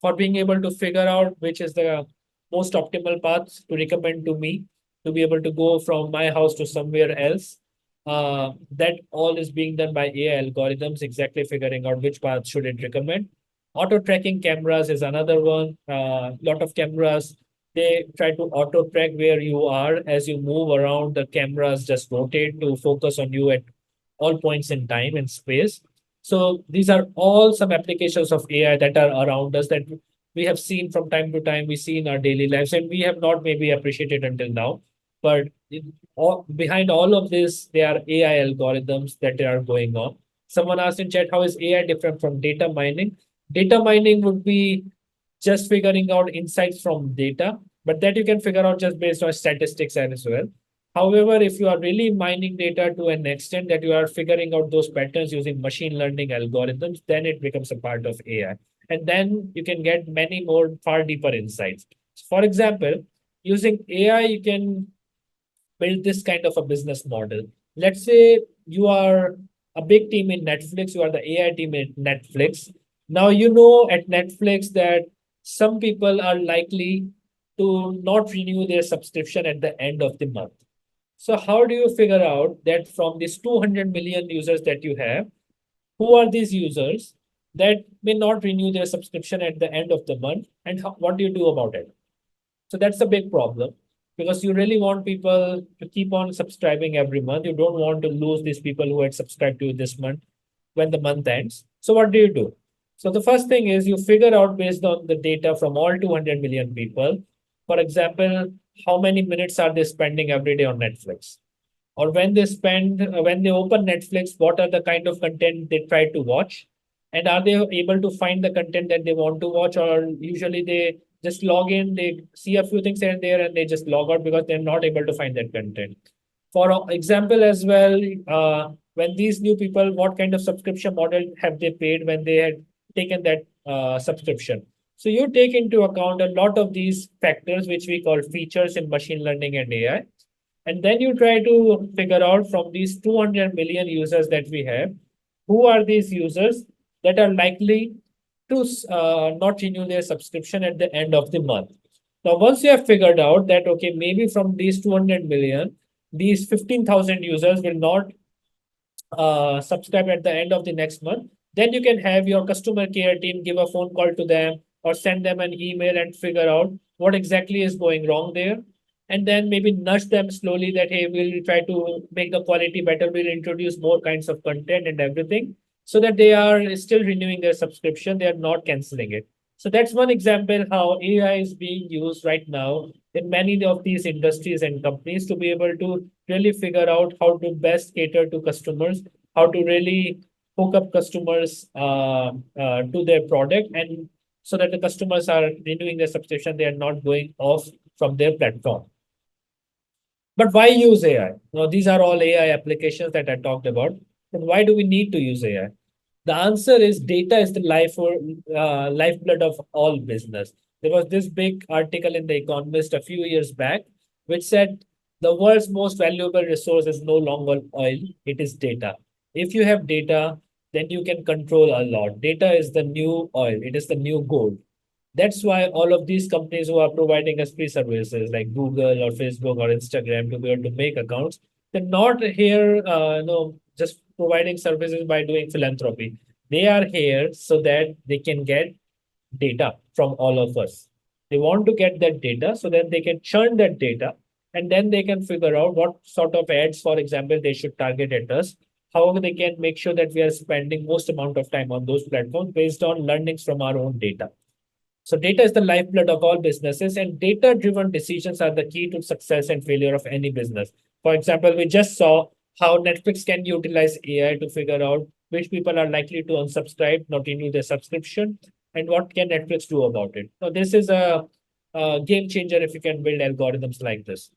for being able to figure out which is the most optimal path to recommend to me to be able to go from my house to somewhere else. That all is being done by AI algorithms, exactly figuring out which path should it recommend. Auto tracking cameras is another one. Lot of cameras, they try to auto track where you are as you move around. The cameras just rotate to focus on you at all points in time and space. So these are all some applications of AI that are around us that we have seen from time to time. We see in our daily lives, and we have not maybe appreciated until now. But behind all of this, there are AI algorithms that are going on. Someone asked in chat, how is AI different from data mining? Data mining would be just figuring out insights from data, but that you can figure out just based on statistics as well. However, if you are really mining data to an extent that you are figuring out those patterns using machine learning algorithms, then it becomes a part of AI. And then you can get many more far deeper insights. For example, using AI, you can build this kind of a business model. Let's say you are a big team in Netflix, you are the AI team in Netflix. Now, at Netflix that some people are likely to not renew their subscription at the end of the month. So, how do you figure out that from these 200 million users that you have, who are these users that may not renew their subscription at the end of the month, and what do you do about it? So that's a big problem, because you really want people to keep on subscribing every month. You don't want to lose these people who had subscribed to you this month when the month ends. So what do you do? So the first thing is you figure out based on the data from all 200 million people, for example, how many minutes are they spending every day on Netflix? Or when they open Netflix, what are the kind of content they try to watch? And are they able to find the content that they want to watch? Or usually they just log in, they see a few things here and there, and they just log out because they're not able to find that content. For example, as well, when these new people, what kind of subscription model have they paid when they had taken that subscription? So you take into account a lot of these factors, which we call features in machine learning and AI. And then you try to figure out from these 200 million users that we have, who are these users that are likely to not renew their subscription at the end of the month. Now, once you have figured out that, okay, maybe from these 200 million, these 15,000 users will not subscribe at the end of the next month, then you can have your customer care team give a phone call to them or send them an email and figure out what exactly is going wrong there. And then maybe nudge them slowly that, hey, we'll try to make the quality better. We'll introduce more kinds of content and everything so that they are still renewing their subscription. They are not canceling it. So that's one example how AI is being used right now in many of these industries and companies to be able to really figure out how to best cater to customers, how to really hook up customers to their product, and so that the customers are renewing their subscription, they are not going off from their platform. But why use AI? Now, these are all AI applications that I talked about. But why do we need to use AI? The answer is data is the lifeblood of all business. There was this big article in The Economist a few years back, which said the world's most valuable resource is no longer oil, it is data. If you have data, then you can control a lot. Data is the new oil, it is the new gold. That's why all of these companies who are providing us free services like Google or Facebook or Instagram to be able to make accounts, they're not here, just providing services by doing philanthropy. They are here so that they can get data from all of us. They want to get that data so that they can churn that data and then they can figure out what sort of ads, for example, they should target at us. How they can make sure that we are spending most amount of time on those platforms based on learnings from our own data. So data is the lifeblood of all businesses, and data-driven decisions are the key to success and failure of any business. For example, we just saw how Netflix can utilize AI to figure out which people are likely to unsubscribe, not renew their subscription, and what can Netflix do about it. So this is a game changer if you can build algorithms like this.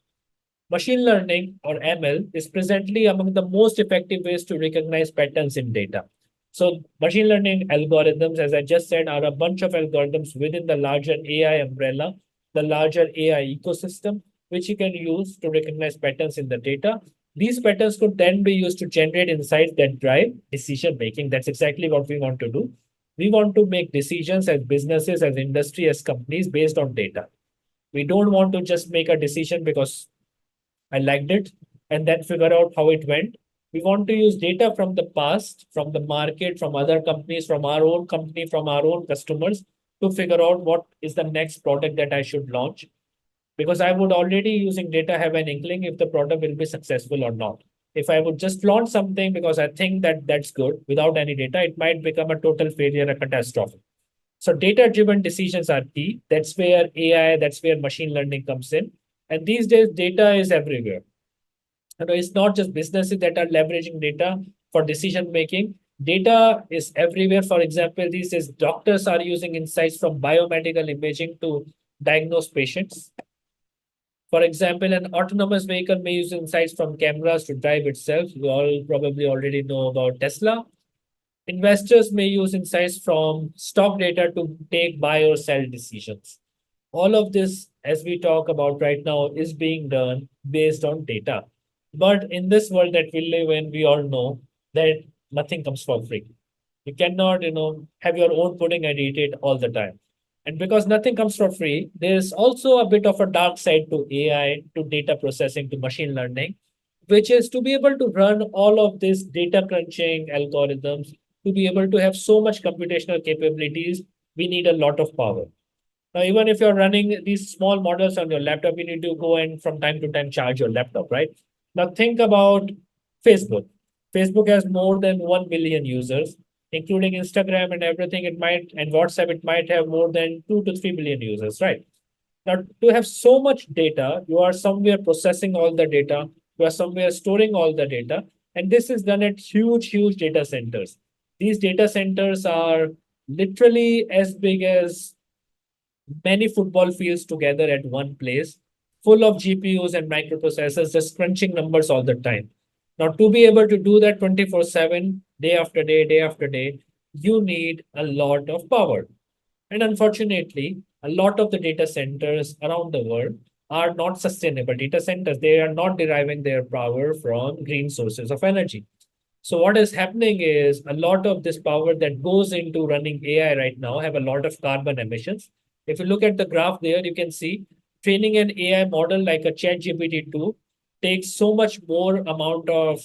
Machine learning or ML is presently among the most effective ways to recognize patterns in data. So machine learning algorithms, as I just said, are a bunch of algorithms within the larger AI umbrella, the larger AI ecosystem, which you can use to recognize patterns in the data. These patterns could then be used to generate insights that drive decision making. That's exactly what we want to do. We want to make decisions as businesses, as industry, as companies based on data. We don't want to just make a decision because I liked it, and then figure out how it went. We want to use data from the past, from the market, from other companies, from our own company, from our own customers to figure out what is the next product that I should launch. Because I would already using data have an inkling if the product will be successful or not. If I would just launch something because I think that that's good without any data, it might become a total failure, a catastrophe. So data-driven decisions are key. That's where AI, that's where machine learning comes in. And these days, data is everywhere. It's not just businesses that are leveraging data for decision making. Data is everywhere. For example, these days doctors are using insights from biomedical imaging to diagnose patients. For example, an autonomous vehicle may use insights from cameras to drive itself. You all probably already know about Tesla. Investors may use insights from stock data to take buy or sell decisions. All of this, as we talk about right now, is being done based on data. But in this world that we live in, we all know that nothing comes for free. You cannot, have your own pudding and eat it all the time. And because nothing comes for free, there's also a bit of a dark side to AI, to data processing, to machine learning, which is to be able to run all of this data crunching algorithms, to be able to have so much computational capabilities, we need a lot of power. Now, even if you're running these small models on your laptop, you need to go and from time to time charge your laptop, right? Now, think about Facebook. Facebook has more than 1 million users, including Instagram and everything. It might, and WhatsApp, it might have more than 2 to 3 billion users, right? Now, to have so much data, you are somewhere processing all the data, you are somewhere storing all the data, and this is done at huge, huge data centers. These data centers are literally as big as many football fields together at one place, full of GPUs and microprocessors, just crunching numbers all the time. Now, to be able to do that 24/7, day after day, day after day, you need a lot of power. And unfortunately, a lot of the data centers around the world are not sustainable data centers. They are not deriving their power from green sources of energy. So what is happening is a lot of this power that goes into running AI right now have a lot of carbon emissions. If you look at the graph there, you can see training an AI model like a ChatGPT 2 takes so much more amount of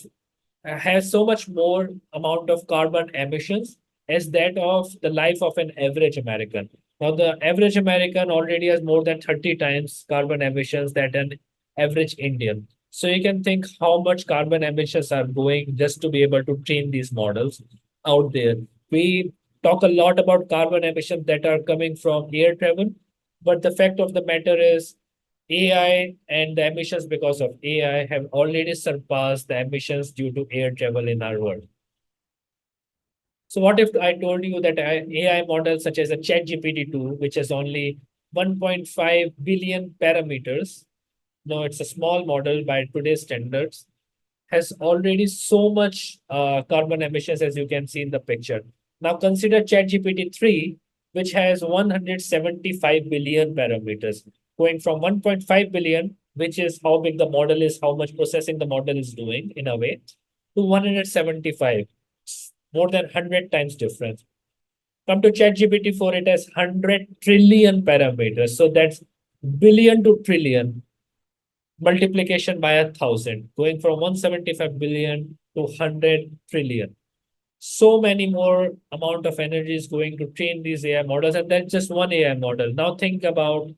has so much more amount of carbon emissions as that of the life of an average American. Now, the average American already has more than 30 times carbon emissions that an average Indian. So you can think how much carbon emissions are going just to be able to train these models out there. We talk a lot about carbon emissions that are coming from air travel, but the fact of the matter is AI and the emissions because of AI have already surpassed the emissions due to air travel in our world. So what if I told you that AI models such as a ChatGPT 2, which has only 1.5 billion parameters, no, it's a small model by today's standards, has already so much carbon emissions, as you can see in the picture. Now consider ChatGPT 3, which has 175 billion parameters, going from 1.5 billion, which is how big the model is, how much processing the model is doing in a way, to 175, more than 100 times difference. Come to ChatGPT 4, it has 100 trillion parameters. So that's billion to trillion, multiplication by 1,000, going from 175 billion to 100 trillion. So many more amount of energy is going to train these AI models, and that's just one AI model. Now think about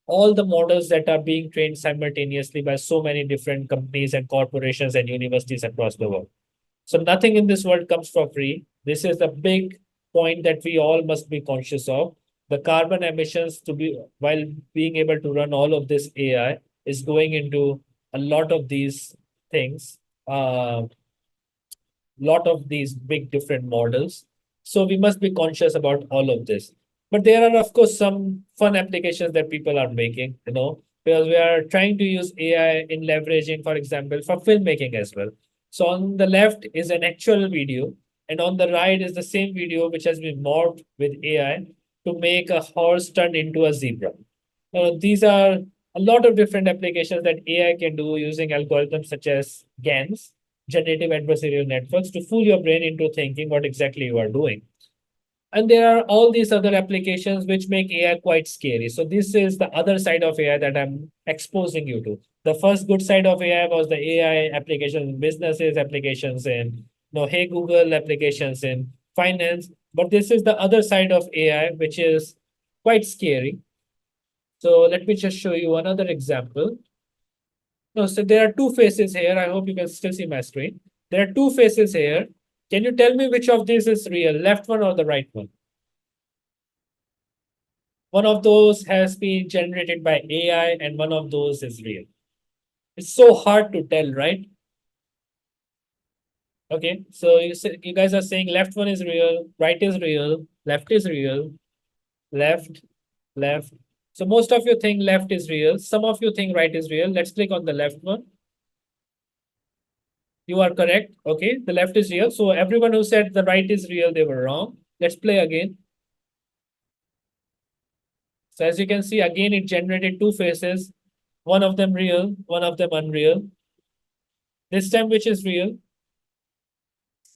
all the models that are being trained simultaneously by so many different companies and corporations and universities across the world. So nothing in this world comes for free. This is the big point that we all must be conscious of. The carbon emissions to be while being able to run all of this AI is going into a lot of these things, lot of these big different models. So we must be conscious about all of this. But there are, of course, some fun applications that people are making, because we are trying to use AI in leveraging, for example, for filmmaking as well. So on the left is an actual video, and on the right is the same video which has been morphed with AI to make a horse turn into a zebra. These are a lot of different applications that AI can do using algorithms such as GANs, generative adversarial networks, to fool your brain into thinking what exactly you are doing. And there are all these other applications which make AI quite scary. So this is the other side of AI that I'm exposing you to. The first good side of AI was the AI applications in businesses, applications in Hey Google, applications in finance. But this is the other side of AI, which is quite scary. So let me just show you another example. No, so there are two faces here. I hope you can still see my screen. There are two faces here. Can you tell me which of these is real, left one or the right one? One of those has been generated by AI and one of those is real. It's so hard to tell, right? Okay, so you guys are saying left one is real, right is real, left is real, left, left. So most of you think left is real. Some of you think right is real. Let's click on the left one. You are correct. Okay, the left is real. So everyone who said the right is real, they were wrong. Let's play again. So as you can see, again, it generated two faces, one of them real, one of them unreal. This time, which is real?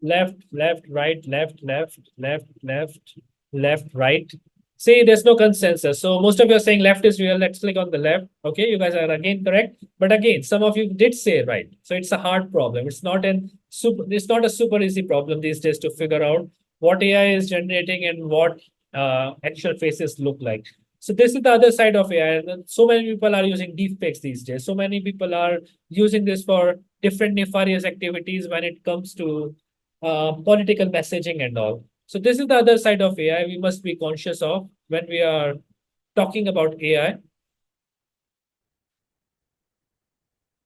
Left, left, right, left, left, left, left, left, right. See, there's no consensus. So most of you are saying left is real. Let's click on the left. Okay, you guys are again correct. But again, some of you did say right. So it's a hard problem. It's not a super easy problem these days to figure out what AI is generating and what actual faces look like. So this is the other side of AI. So many people are using deepfakes these days. So many people are using this for different nefarious activities when it comes to political messaging and all. So this is the other side of AI we must be conscious of when we are talking about AI.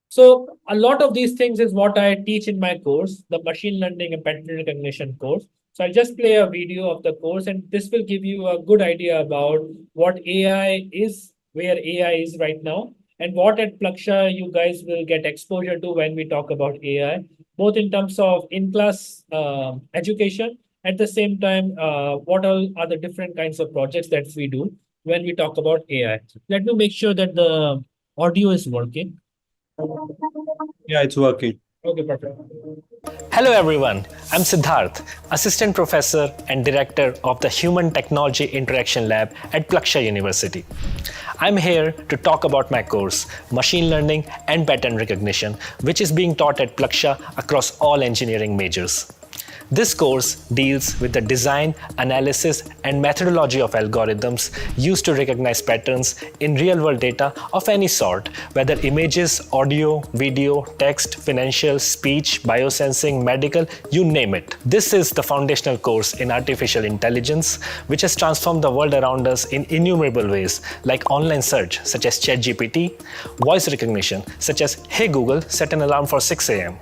So a lot of these things is what I teach in my course, the machine learning and pattern recognition course. So I'll just play a video of the course, and this will give you a good idea about what AI is, where AI is right now, and what at Plaksha you guys will get exposure to when we talk about AI, both in terms of in-class education. At the same time, what all are the different kinds of projects that we do when we talk about AI. Let me make sure that the audio is working. Yeah, it's working. Okay, perfect. Hello everyone, I'm Siddharth, Assistant Professor and Director of the Human Technology Interaction Lab at Plaksha University. I'm here to talk about my course, Machine Learning and Pattern Recognition, which is being taught at Plaksha across all engineering majors. This course deals with the design, analysis, and methodology of algorithms used to recognize patterns in real-world data of any sort, whether images, audio, video, text, financial, speech, biosensing, medical, you name it. This is the foundational course in artificial intelligence, which has transformed the world around us in innumerable ways, like online search, such as ChatGPT, voice recognition, such as Hey Google, set an alarm for 6 a.m.,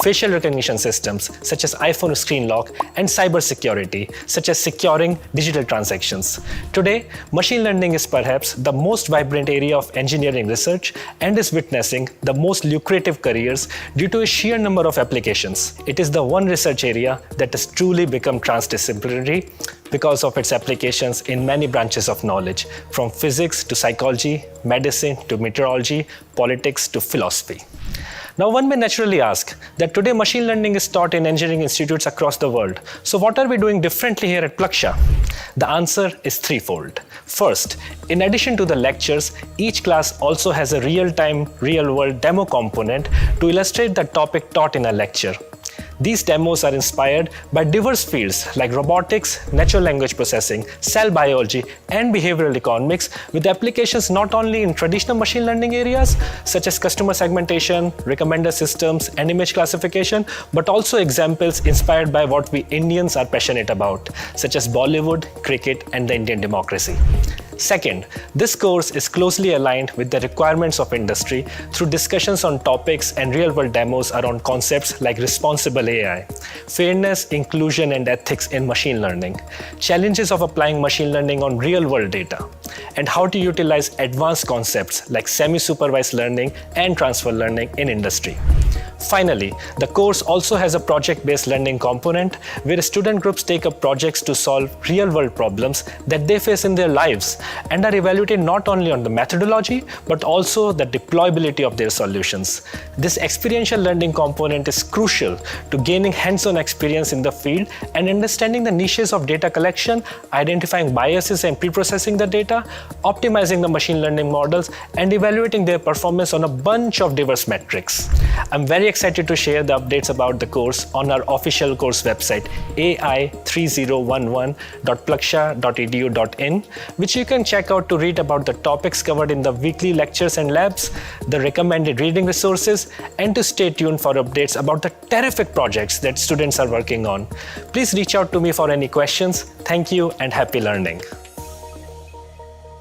facial recognition systems, such as iPhone screen lock, and cybersecurity, such as securing digital transactions. Today, machine learning is perhaps the most vibrant area of engineering research and is witnessing the most lucrative careers due to a sheer number of applications. It is the one research area that has truly become transdisciplinary because of its applications in many branches of knowledge, from physics to psychology, medicine to meteorology, politics to philosophy. Now, one may naturally ask that today machine learning is taught in engineering institutes across the world. So what are we doing differently here at Plaksha? The answer is threefold. First, in addition to the lectures, each class also has a real-time, real-world demo component to illustrate the topic taught in a lecture. These demos are inspired by diverse fields like robotics, natural language processing, cell biology, and behavioral economics, with applications not only in traditional machine learning areas such as customer segmentation, recommender systems, and image classification, but also examples inspired by what we Indians are passionate about, such as Bollywood, cricket, and the Indian democracy. Second, this course is closely aligned with the requirements of industry through discussions on topics and real-world demos around concepts like responsible AI, fairness, inclusion, and ethics in machine learning, challenges of applying machine learning on real-world data, and how to utilize advanced concepts like semi-supervised learning and transfer learning in industry. Finally, the course also has a project-based learning component where student groups take up projects to solve real-world problems that they face in their lives and are evaluated not only on the methodology but also the deployability of their solutions. This experiential learning component is crucial to gaining hands-on experience in the field and understanding the niches of data collection, identifying biases and pre-processing the data, optimizing the machine learning models, and evaluating their performance on a bunch of diverse metrics. I'm very excited to share the updates about the course on our official course website ai3011.plaksha.edu.in, which you can check out to read about the topics covered in the weekly lectures and labs, the recommended reading resources, and to stay tuned for updates about the terrific projects that students are working on. Please reach out to me for any questions. Thank you and happy learning.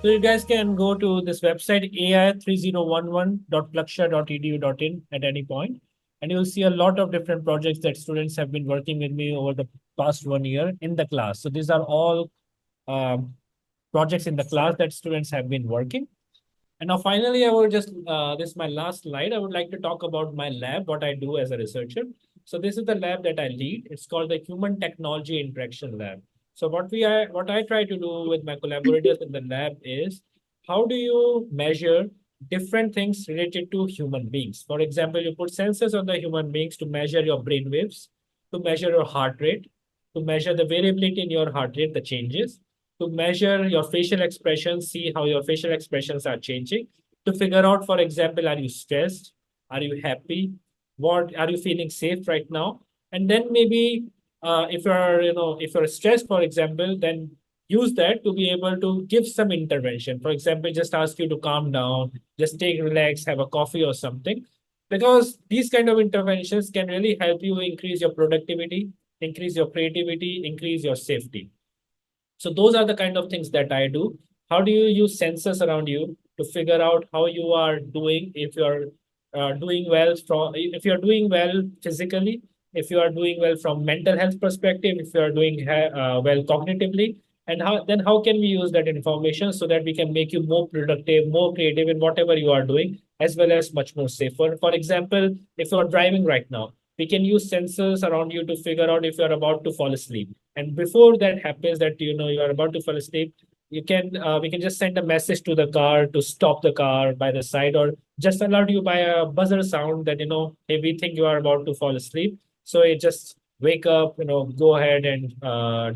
So you guys can go to this website ai3011.plaksha.edu.in at any point, and you'll see a lot of different projects that students have been working with me over the past 1 year in the class. So these are all projects in the class that students have been working. And now finally, I will just, this is my last slide. I would like to talk about my lab, what I do as a researcher. So this is the lab that I lead. It's called the Human Technology Interaction Lab. So what I try to do with my collaborators in the lab is, how do you measure different things related to human beings? For example, you put sensors on the human beings to measure your brain waves, to measure your heart rate, to measure the variability in your heart rate, the changes, to measure your facial expressions, see how your facial expressions are changing, to figure out, for example, are you stressed? Are you happy? What are you feeling safe right now? And then maybe if you're stressed, for example, then use that to be able to give some intervention. For example, just ask you to calm down, just relax, have a coffee or something, because these kind of interventions can really help you increase your productivity, increase your creativity, increase your safety. So those are the kind of things that I do. How do you use sensors around you to figure out how you are doing, if you're doing well physically, if you are doing well from mental health perspective, if you are doing well cognitively, and how can we use that information so that we can make you more productive, more creative in whatever you are doing, as well as much more safer. For example, if you are driving right now, we can use sensors around you to figure out if you're about to fall asleep. And before that happens, that you are about to fall asleep, we can just send a message to the car to stop the car by the side, or just alert you by a buzzer sound that hey, we think you are about to fall asleep. So it just wake up, go ahead and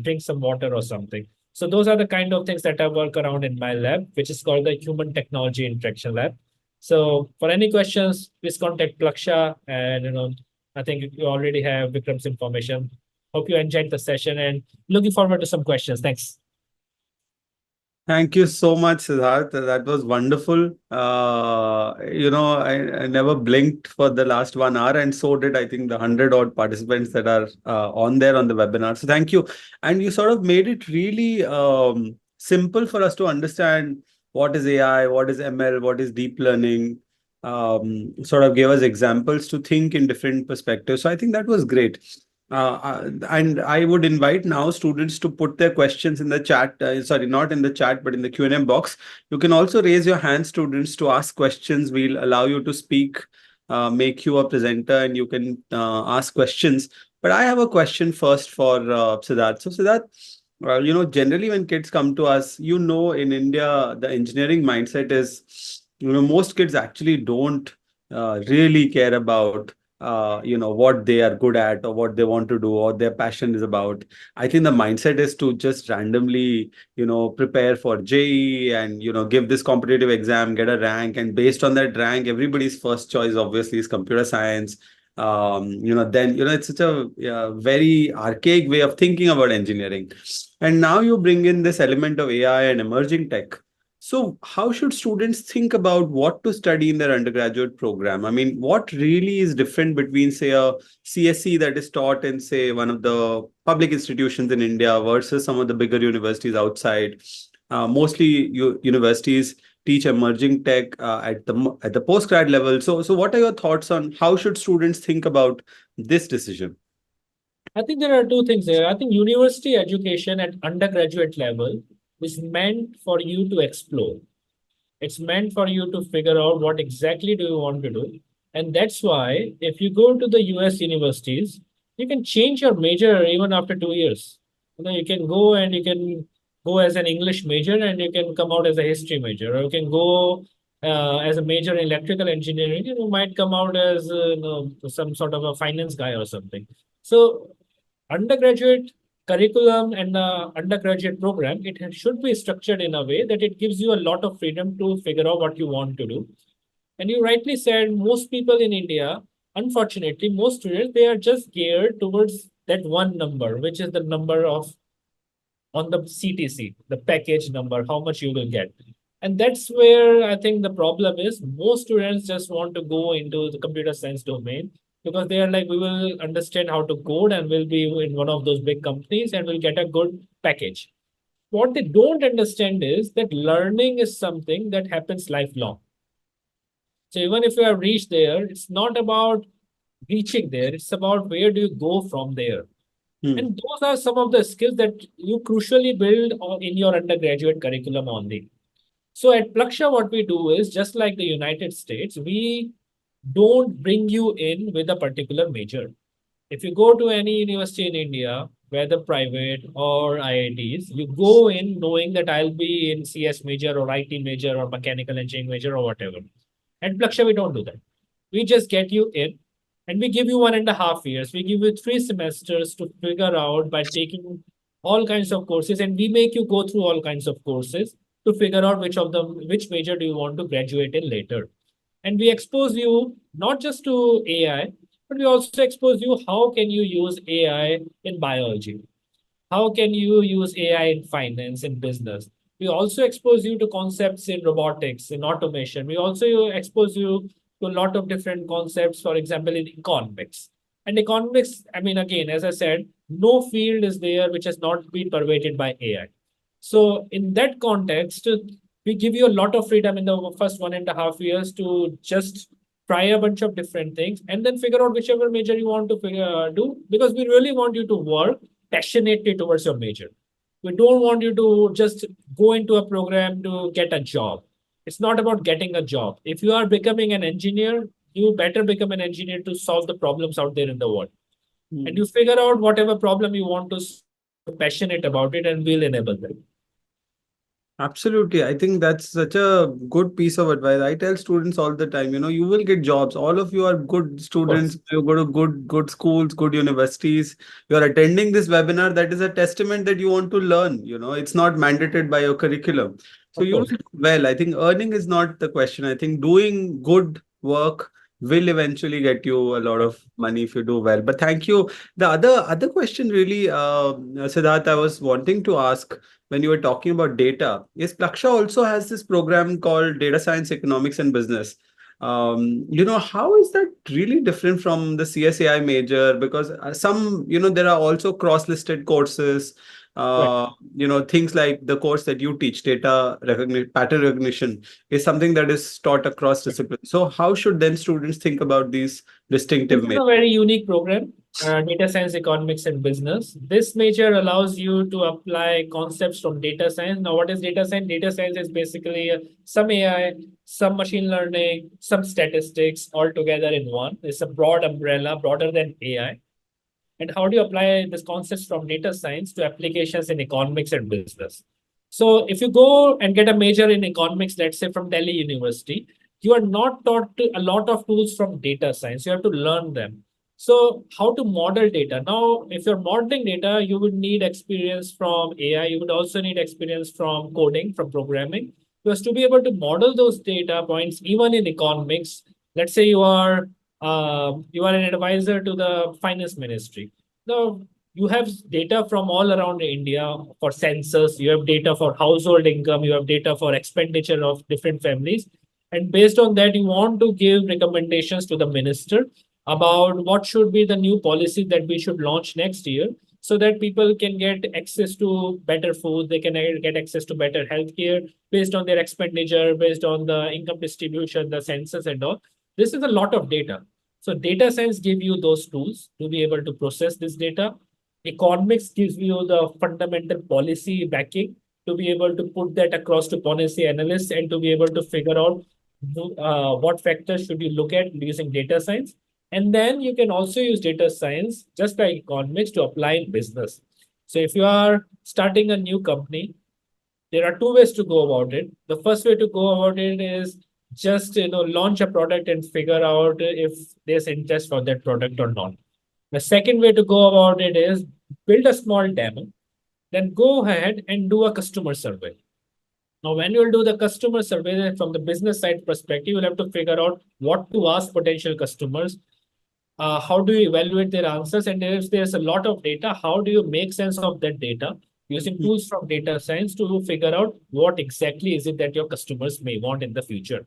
drink some water or something. So those are the kind of things that I work around in my lab, which is called the Human Technology Interaction Lab. So for any questions, please contact Plaksha, and I think you already have Vikram's information. Hope you enjoyed the session and looking forward to some questions. Thanks. Thank you so much, Siddharth. That was wonderful. I never blinked for the last 1 hour, and so did, I think, the 100 odd participants that are on there on the webinar. So thank you. And you sort of made it really simple for us to understand what is AI, what is ML, what is deep learning. Sort of gave us examples to think in different perspectives. So I think that was great. And I would invite now students to put their questions in the chat. Sorry, not in the chat, but in the Q&A box. You can also raise your hand, students, to ask questions. We'll allow you to speak, make you a presenter, and you can ask questions. But I have a question first for Siddharth. So, Siddharth, generally when kids come to us, in India, the engineering mindset is, most kids actually don't really care about what they are good at or what they want to do or their passion is about. I think the mindset is to just randomly prepare for JE and give this competitive exam, get a rank, and based on that rank everybody's first choice obviously is computer science. Then it's such a very archaic way of thinking about engineering, and now you bring in this element of AI and emerging tech. So, how should students think about what to study in their undergraduate program? I mean, what really is different between, say, a CSE that is taught in, say, one of the public institutions in India versus some of the bigger universities outside? Mostly, universities teach emerging tech at the postgrad level. So, what are your thoughts on how should students think about this decision? I think there are two things here. I think university education at undergraduate level is meant for you to explore. It's meant for you to figure out what exactly do you want to do. And that's why if you go to the US universities, you can change your major even after 2 years. You can go and you can go as an English major and you can come out as a history major, or you can go as a major in electrical engineering, and you might come out as some sort of a finance guy or something. So undergraduate curriculum and the undergraduate program, it should be structured in a way that it gives you a lot of freedom to figure out what you want to do. And you rightly said, most people in India, unfortunately, most students, they are just geared towards that one number, which is the number of on the CTC, the package number, how much you will get. And that's where I think the problem is. Most students just want to go into the computer science domain because they are like, we will understand how to code and we'll be in one of those big companies and we'll get a good package. What they don't understand is that learning is something that happens lifelong. So even if you have reached there, it's not about reaching there, it's about where do you go from there. And those are some of the skills that you crucially build in your undergraduate curriculum only. So at Plaksha, what we do is just like the United States, we don't bring you in with a particular major. If you go to any university in India, whether private or IITs, you go in knowing that I'll be in CS major or IT major or mechanical engineering major or whatever. At Plaksha, we don't do that. We just get you in and we give you 1.5 years. We give you 3 semesters to figure out by taking all kinds of courses, and we make you go through all kinds of courses to figure out which major do you want to graduate in later. And we expose you not just to AI, but we also expose you how can you use AI in biology? How can you use AI in finance and business? We also expose you to concepts in robotics, in automation. We also expose you to a lot of different concepts, for example, in economics. And economics, I mean, again, as I said, no field is there which has not been pervaded by AI. So in that context, we give you a lot of freedom in the first 1.5 years to just try a bunch of different things and then figure out whichever major you want to do, because we really want you to work passionately towards your major. We don't want you to just go into a program to get a job. It's not about getting a job. If you are becoming an engineer, you better become an engineer to solve the problems out there in the world. And you figure out whatever problem you want to solve and you're passionate about it, and we'll enable them. Absolutely. I think that's such a good piece of advice. I tell students all the time, you will get jobs. All of you are good students. You go to good schools, good universities. You're attending this webinar. That is a testament that you want to learn. It's not mandated by your curriculum. So you will do well. I think earning is not the question. I think doing good work will eventually get you a lot of money if you do well. But thank you. The other question really, Siddharth, I was wanting to ask when you were talking about data, is Plaksha also has this program called Data Science, Economics and Business. How is that really different from the CSAI major? Because there are also cross-listed courses. Right. Things like the course that you teach, data recognition, pattern recognition, is something that is taught across disciplines. So how should then students think about these This distinctive is majors? a very unique program, Data Science, Economics, and Business. This major allows you to apply concepts from data science. Now, what is data science? Data science is basically some AI, some machine learning, some statistics all together in one. It's a broad umbrella, broader than AI. And how do you apply these concepts from data science to applications in economics and business? So if you go and get a major in economics, let's say from Delhi University, you are not taught a lot of tools from data science. You have to learn them. So how to model data? Now, if you're modeling data, you would need experience from AI. You would also need experience from coding, from programming. Because to be able to model those data points, even in economics, let's say you are an advisor to the finance ministry. Now, you have data from all around India for census, you have data for household income, you have data for expenditure of different families. And based on that, you want to give recommendations to the minister about what should be the new policy that we should launch next year so that people can get access to better food, they can get access to better healthcare based on their expenditure, based on the income distribution, the census and all. This is a lot of data. So data science give you those tools to be able to process this data. Economics gives you the fundamental policy backing to be able to put that across to policy analysts and to be able to figure out what factors should you look at using data science. And then you can also use data science just like economics to apply in business. So if you are starting a new company, there are two ways to go about it. The first way to go about it is just launch a product and figure out if there's interest for that product or not. The second way to go about it is build a small demo, then go ahead and do a customer survey. Now, when you'll do the customer survey from the business side perspective, you'll have to figure out what to ask potential customers, how do you evaluate their answers, and if there's a lot of data, how do you make sense of that data using tools from data science to figure out what exactly is it that your customers may want in the future.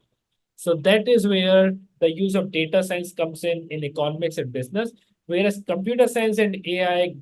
So that is where the use of data science comes in economics and business, whereas computer science and AI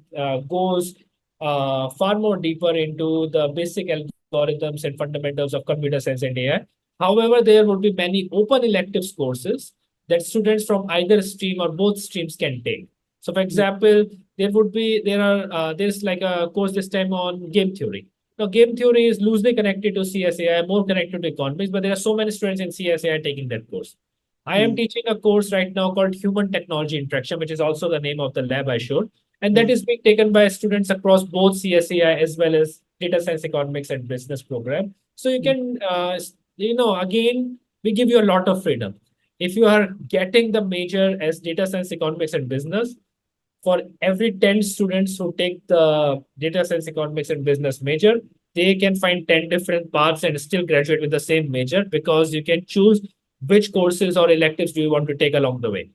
goes far more deeper into the basic algorithms and fundamentals of computer science and AI. However, there would be many open electives courses that students from either stream or both streams can take. So, for example, there's like a course this time on game theory. Now, game theory is loosely connected to CSAI, more connected to economics, but there are so many students in CSAI taking that course. I am teaching a course right now called Human Technology Interaction, which is also the name of the lab I showed. And that is being taken by students across both CSAI as well as Data Science, Economics, and Business program. So you can, again, we give you a lot of freedom. If you are getting the major as Data Science, Economics, and Business, for every 10 students who take the data science, economics, and business major, they can find 10 different paths and still graduate with the same major because you can choose which courses or electives do you want to take along the way.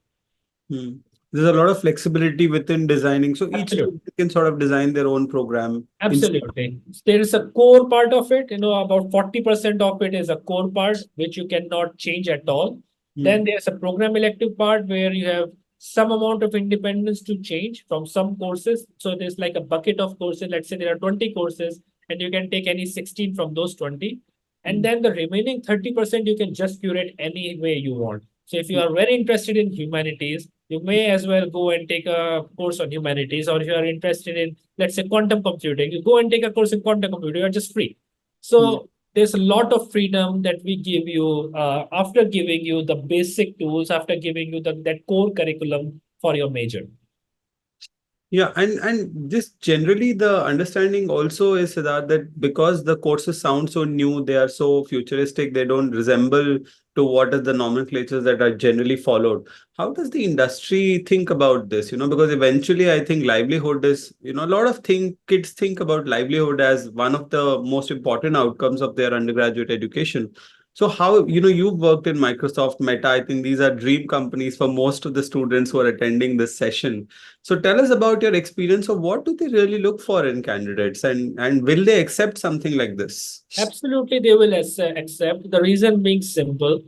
There's a lot of flexibility within designing. So each student can sort of design their own program. Absolutely. There is a core part of it, about 40% of it is a core part, which you cannot change at all. Then there's a program elective part where you have some amount of independence to change from some courses. So there's like a bucket of courses. Let's say there are 20 courses and you can take any 16 from those 20. And then the remaining 30% you can just curate any way you want. So if you are very interested in humanities, you may as well go and take a course on humanities. Or if you are interested in, let's say, quantum computing, you go and take a course in quantum computing. You're just free. So there's a lot of freedom that we give you after giving you the basic tools, after giving you that core curriculum for your major. Yeah, and just generally the understanding also is that because the courses sound so new, they are so futuristic, they don't resemble to what are the nomenclatures that are generally followed. How does the industry think about this? Because eventually I think livelihood is, a lot of kids think about livelihood as one of the most important outcomes of their undergraduate education. So how, you've worked in Microsoft, Meta, I think these are dream companies for most of the students who are attending this session. So tell us about your experience of what do they really look for in candidates and will they accept something like this? Absolutely, they will accept. The reason being simple,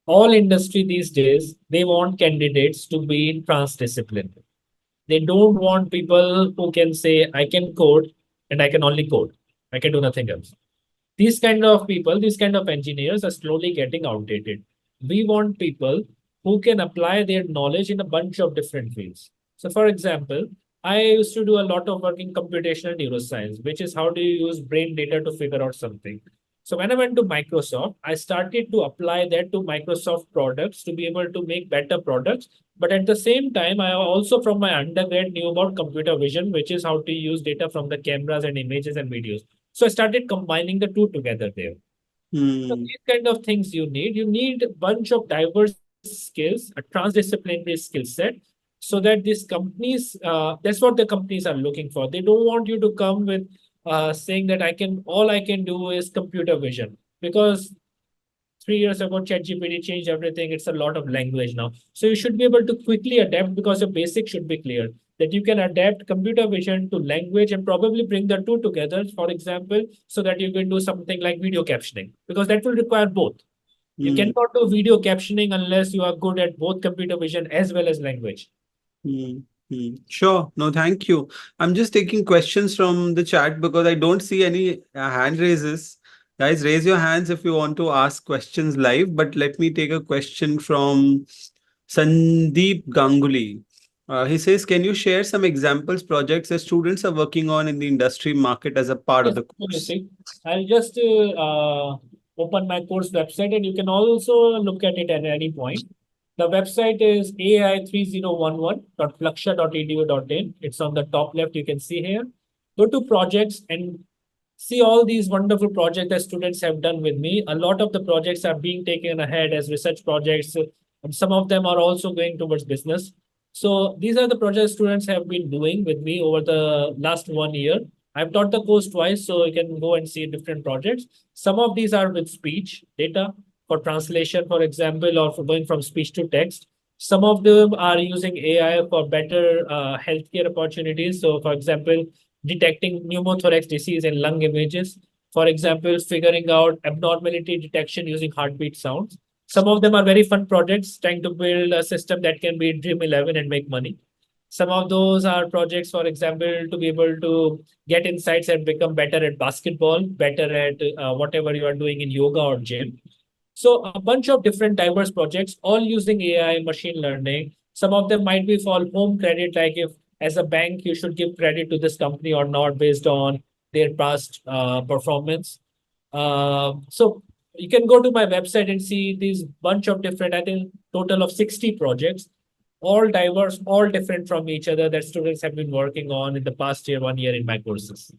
all industry these days, they want candidates to be transdisciplinary. They don't want people who can say, I can code, and I can only code. I can do nothing else. These kind of people, these kind of engineers are slowly getting outdated. We want people who can apply their knowledge in a bunch of different fields. So, for example, I used to do a lot of work in computational neuroscience, which is how do you use brain data to figure out something. So when I went to Microsoft, I started to apply that to Microsoft products to be able to make better products. But at the same time, I also from my undergrad knew about computer vision, which is how to use data from the cameras and images and videos. So I started combining the two together there. So Hmm. these kind of things you need. You need a bunch of diverse skills, a transdisciplinary skill set, so that these companies, that's what the companies are looking for. They don't want you to come with saying that all I can do is computer vision, because 3 years ago, ChatGPT changed everything. It's a lot of language now. So you should be able to quickly adapt because your basics should be clear. That you can adapt computer vision to language and probably bring the two together, for example, so that you can do something like video captioning, because that will require both. You Hmm. cannot do video captioning unless you are good at both computer vision as well as language. Hmm. Sure. No, thank you. I'm just taking questions from the chat because I don't see any hand raises. Guys, raise your hands if you want to ask questions live. But let me take a question from Sandeep Ganguly. He says, can you share some examples projects that students are working on in the industry market as a part of Yes, the course? absolutely. I'll just open my course website and you can also look at it at any point. The website is ai3011.plaksha.edu.in. It's on the top left, you can see here. Go to projects and see all these wonderful projects that students have done with me. A lot of the projects are being taken ahead as research projects, and some of them are also going towards business. So these are the projects students have been doing with me over the last 1 year. I've taught the course twice, so you can go and see different projects. Some of these are with speech data for translation, for example, or for going from speech to text. Some of them are using AI for better healthcare opportunities. So, for example, detecting pneumothorax disease in lung images. For example, figuring out abnormality detection using heartbeat sounds. Some of them are very fun projects, trying to build a system that can be Dream 11 and make money. Some of those are projects, for example, to be able to get insights and become better at basketball, better at whatever you are doing in yoga or gym. So a bunch of different diverse projects, all using AI, machine learning. Some of them might be for home credit, like if as a bank you should give credit to this company or not based on their past performance. So you can go to my website and see these bunch of different, I think total of 60 projects, all diverse, all different from each other that students have been working on in the past year, 1 year in my courses.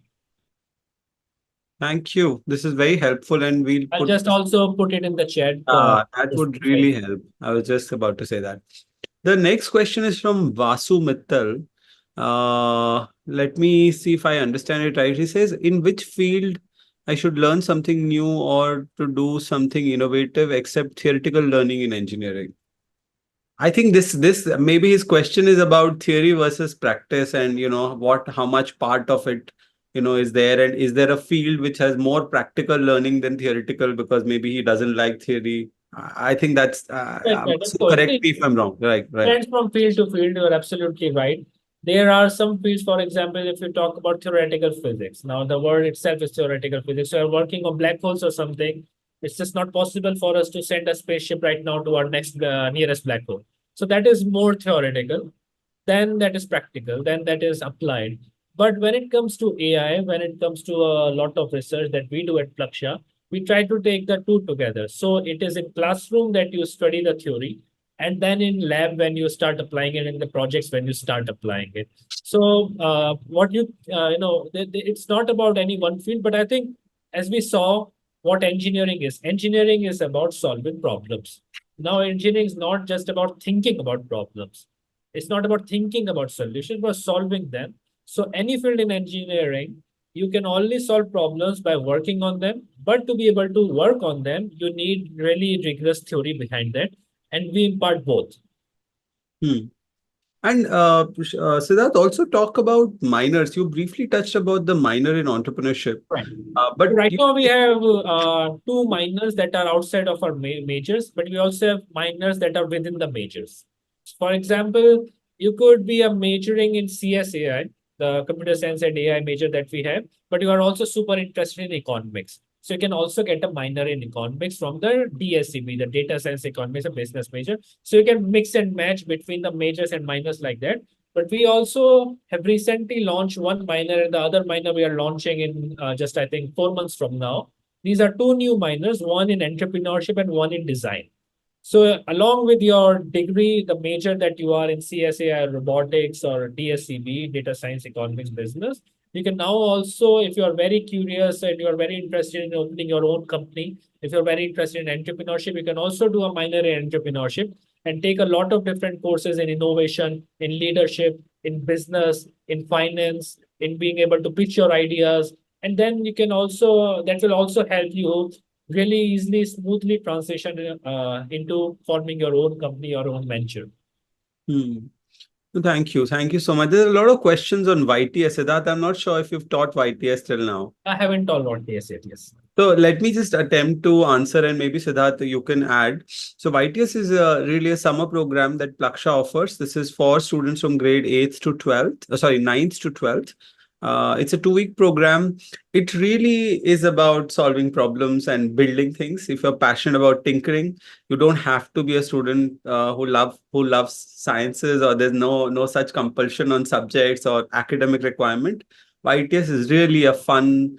Thank you. This is very helpful, and we'll I'll put just also put it in the chat. that This would side. really help. I was just about to say that. The next question is from Vasu Mittal. Let me see if I understand it right. He says, in which field I should learn something new or to do something innovative except theoretical learning in engineering? I think this maybe his question is about theory versus practice, and what how much part of it is there, and is there a field which has more practical learning than theoretical because maybe he doesn't like theory. I think that's Right, of so course. correct See, me if I'm wrong. Right. depends from field to field. You're absolutely right. There are some fields, for example, if you talk about theoretical physics. Now, the word itself is theoretical physics. So, you're working on black holes or something. It's just not possible for us to send a spaceship right now to our next nearest black hole. So, that is more theoretical. Then that is practical. Then that is applied. But when it comes to AI, when it comes to a lot of research that we do at Plaksha, we try to take the two together. So, it is in classroom that you study the theory, and then in lab when you start applying it, in the projects when you start applying it. So what it's not about any one field, but I think as we saw what engineering is about solving problems. Now engineering is not just about thinking about problems, it's not about thinking about solutions but solving them. So any field in engineering, you can only solve problems by working on them, but to be able to work on them you need really rigorous theory behind that, and we impart both. Hmm. And Siddharth, also talk about minors. You briefly touched about the minor in entrepreneurship, Right. So but right now we have two minors that are outside of our majors, but we also have minors that are within the majors. For example, you could be a majoring in CSAI, the computer science and AI major that we have, but you are also super interested in economics. So you can also get a minor in economics from the DSCB, the data science economics, a business major. So you can mix and match between the majors and minors like that. But we also have recently launched one minor, and the other minor we are launching in just, I think, 4 months from now. These are two new minors, one in entrepreneurship and one in design. So along with your degree, the major that you are in CSA or robotics or DSCB, data science, economics, business, you can now also, if you are very curious and you are very interested in opening your own company, if you're very interested in entrepreneurship, you can also do a minor in entrepreneurship and take a lot of different courses in innovation, in leadership, in business, in finance, in being able to pitch your ideas. And then you can also, that will also help you really easily, smoothly transition into forming your own company, your own venture. Hmm. Thank you. Thank you so much. There's a lot of questions on YTS. Siddharth, I'm not sure if you've taught YTS till now. I haven't taught YTS yet, yes. So let me just attempt to answer, and maybe Siddharth, you can add. So YTS is really a summer program that Plaksha offers. This is for students from grade 8th to 12th, sorry, 9th to 12th. It's a 2-week program. It really is about solving problems and building things. If you're passionate about tinkering, you don't have to be a student who loves sciences, or there's no such compulsion on subjects or academic requirement. YTS is really a fun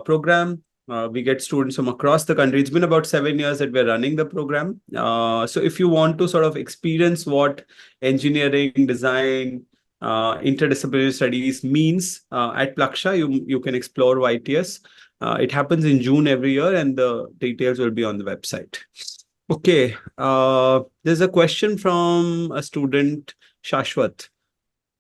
program. We get students from across the country. It's been about 7 years that we're running the program. So if you want to sort of experience what engineering, design, interdisciplinary studies means at Plaksha, you can explore YTS. It happens in June every year, and the details will be on the website. Okay, there's a question from a student, Shashwat.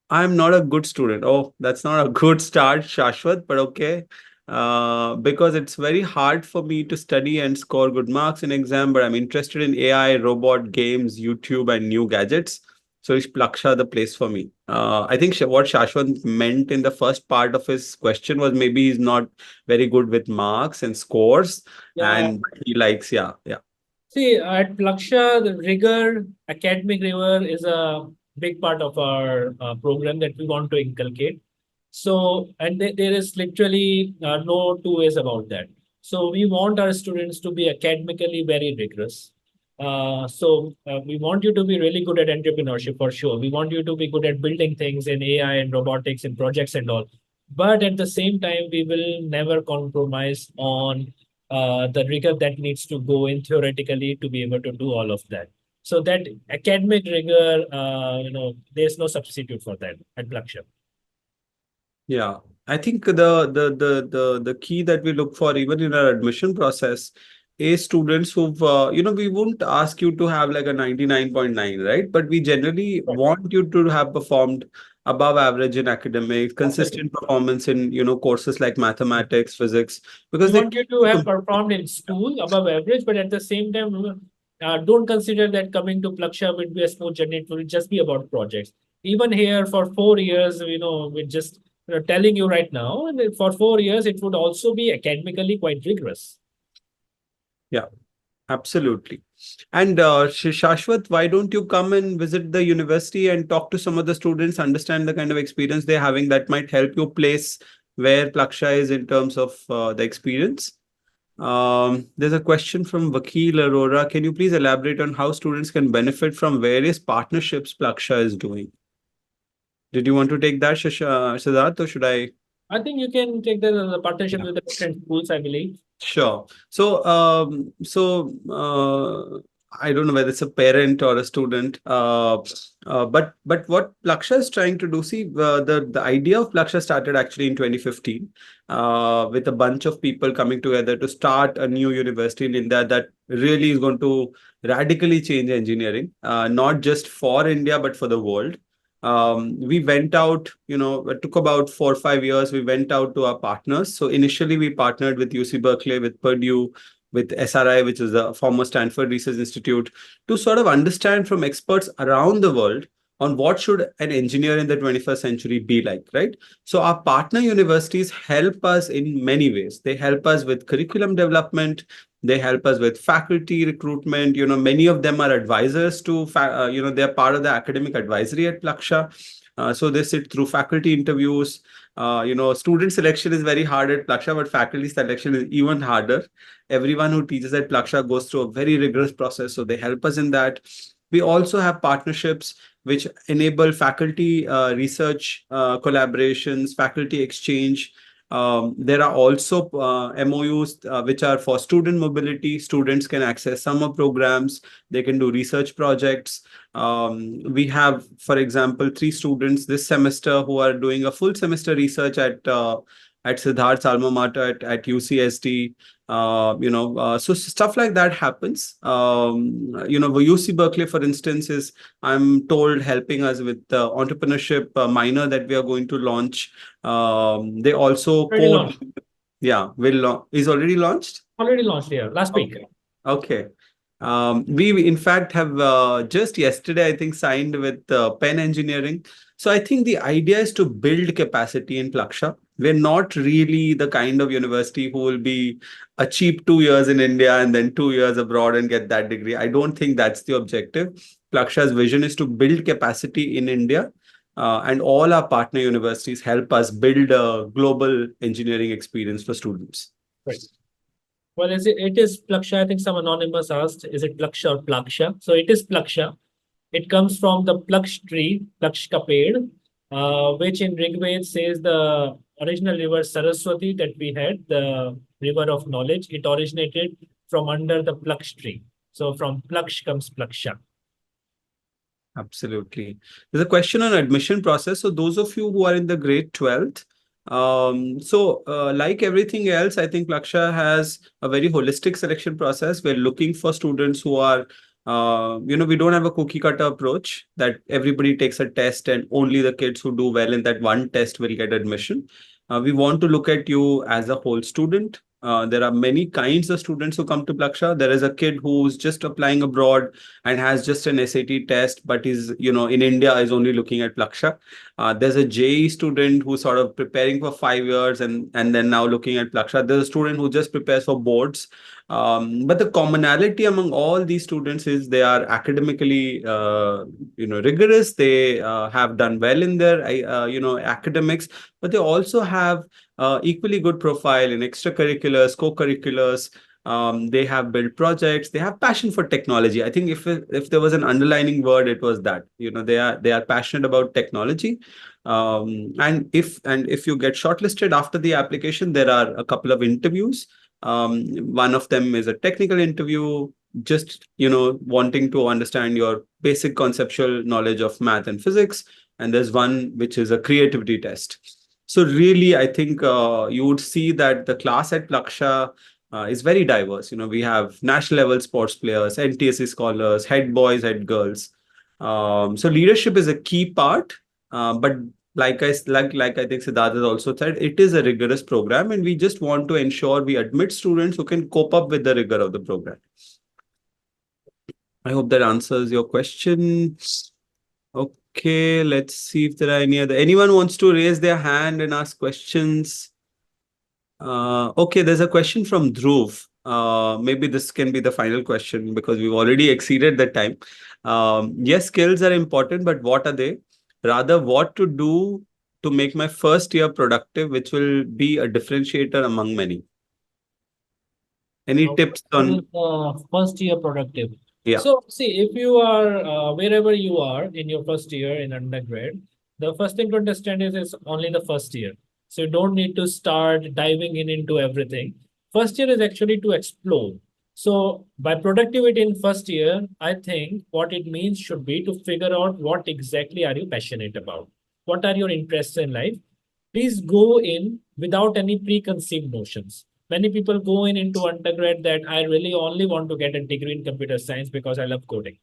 I'm not a good student. Oh, that's not a good start, Shashwat, but okay. Because it's very hard for me to study and score good marks in exam, but I'm interested in AI, robot, games, YouTube, and new gadgets. So is Plaksha the place for me? I think what Shashwat meant in the first part of his question was maybe he's not very good with marks and scores, and he likes, yeah. See, at Plaksha, the rigor, academic rigor is a big part of our program that we want to inculcate. So, and there is literally no two ways about that. So, we want our students to be academically very rigorous. We want you to be really good at entrepreneurship for sure. We want you to be good at building things in AI and robotics and projects and all. But at the same time, we will never compromise on the rigor that needs to go in theoretically to be able to do all of that. So that academic rigor, there's no substitute for that at Plaksha. Yeah, I think the key that we look for even in our admission process is students who've we won't ask you to have like a 99.9, right? But we generally want you to have performed above average in academics, consistent performance in courses like mathematics, physics, because we want you to have performed in school above average, but at the same time, don't consider that coming to Plaksha will be a smooth journey. It will just be about projects. Even here for 4 years, we're just telling you right now, and for 4 years, it would also be academically quite rigorous. Yeah, absolutely. And Shashwat, why don't you come and visit the university and talk to some of the students, understand the kind of experience they're having that might help you place where Plaksha is in terms of the experience. There's a question from Vakil Arora. Can you please elaborate on how students can benefit from various partnerships Plaksha is doing? Did you want to take that, Siddharth, or should I? I think you can take the partnership with the different schools, I believe. Sure. So, I don't know whether it's a parent or a student, but what Plaksha is trying to do, see, the idea of Plaksha started actually in 2015, with a bunch of people coming together to start a new university in India that really is going to radically change engineering, not just for India, but for the world. We went out, it took about 4 or 5 years. We went out to our partners. So initially we partnered with UC Berkeley, with Purdue, with SRI, which is the former Stanford Research Institute, to sort of understand from experts around the world on what should an engineer in the 21st century be like, right? So our partner universities help us in many ways. They help us with curriculum development. They help us with faculty recruitment. Many of them are advisors to, they're part of the academic advisory at Plaksha. So they sit through faculty interviews. Student selection is very hard at Plaksha, but faculty selection is even harder. Everyone who teaches at Plaksha goes through a very rigorous process, so they help us in that. We also have partnerships which enable faculty research collaborations, faculty exchange. There are also MOUs which are for student mobility. Students can access summer programs. They can do research projects. We have, for example, 3 students this semester who are doing a full semester research at Siddharth's alma mater at UCSD. So stuff like that happens. UC Berkeley, for instance, is, I'm told, helping us with the entrepreneurship minor that we are going to launch. They also Already launched. Yeah, is already launched. Already launched here last week. Okay. We in fact have just yesterday, I think, signed with Penn Engineering. So I think the idea is to build capacity in Plaksha. We're not really the kind of university who will be a cheap 2 years in India and then 2 years abroad and get that degree. I don't think that's the objective. Plaksha's vision is to build capacity in India. And all our partner universities help us build a global engineering experience for students. Right. Well, it is Plaksha. I think some anonymous asked, is it Plaksha or Plaksha? So it is Plaksha. It comes from the Plaksh tree, Plaksh ka ped, which in Rigved says the original river Saraswati that we had, the river of knowledge, it originated from under the Plaksh tree. So from Plaksh comes Plaksha. Absolutely. There's a question on admission process. So those of you who are in the grade 12th, like everything else, I think Plaksha has a very holistic selection process. We're looking for students who are, we don't have a cookie cutter approach that everybody takes a test and only the kids who do well in that one test will get admission. We want to look at you as a whole student. There are many kinds of students who come to Plaksha. There is a kid who's just applying abroad and has just an SAT test, but is, in India is only looking at Plaksha. There's a JEE student who's sort of preparing for 5 years and then now looking at Plaksha. There's a student who just prepares for boards. But the commonality among all these students is they are academically, rigorous. They have done well in their, academics, but they also have equally good profile in extracurriculars, co-curriculars. They have built projects. They have passion for technology. I think if there was an underlining word, it was that. They are passionate about technology. And if you get shortlisted after the application, there are a couple of interviews. One of them is a technical interview, just wanting to understand your basic conceptual knowledge of math and physics. And there's one which is a creativity test. So really, I think you would see that the class at Plaksha is very diverse. We have national level sports players, NTSC scholars, head boys, head girls. So leadership is a key part, but like I think Siddharth has also said, it is a rigorous program, and we just want to ensure we admit students who can cope up with the rigor of the program. I hope that answers your question. Okay, let's see if there are anyone wants to raise their hand and ask questions. Okay, there's a question from Dhruv. Maybe this can be the final question because we've already exceeded the time. Yes, skills are important, but what are they? Rather, what to do to make my first year productive, which will be a differentiator among many. Any tips on first year productive? Yeah. So see, if you are wherever you are in your first year in undergrad, the first thing to understand is it's only the first year. So you don't need to start diving into everything. First year is actually to explore. So by productivity in first year, I think what it means should be to figure out what exactly are you passionate about. What are your interests in life? Please go in without any preconceived notions. Many people go into undergrad that I really only want to get a degree in computer science because I love coding.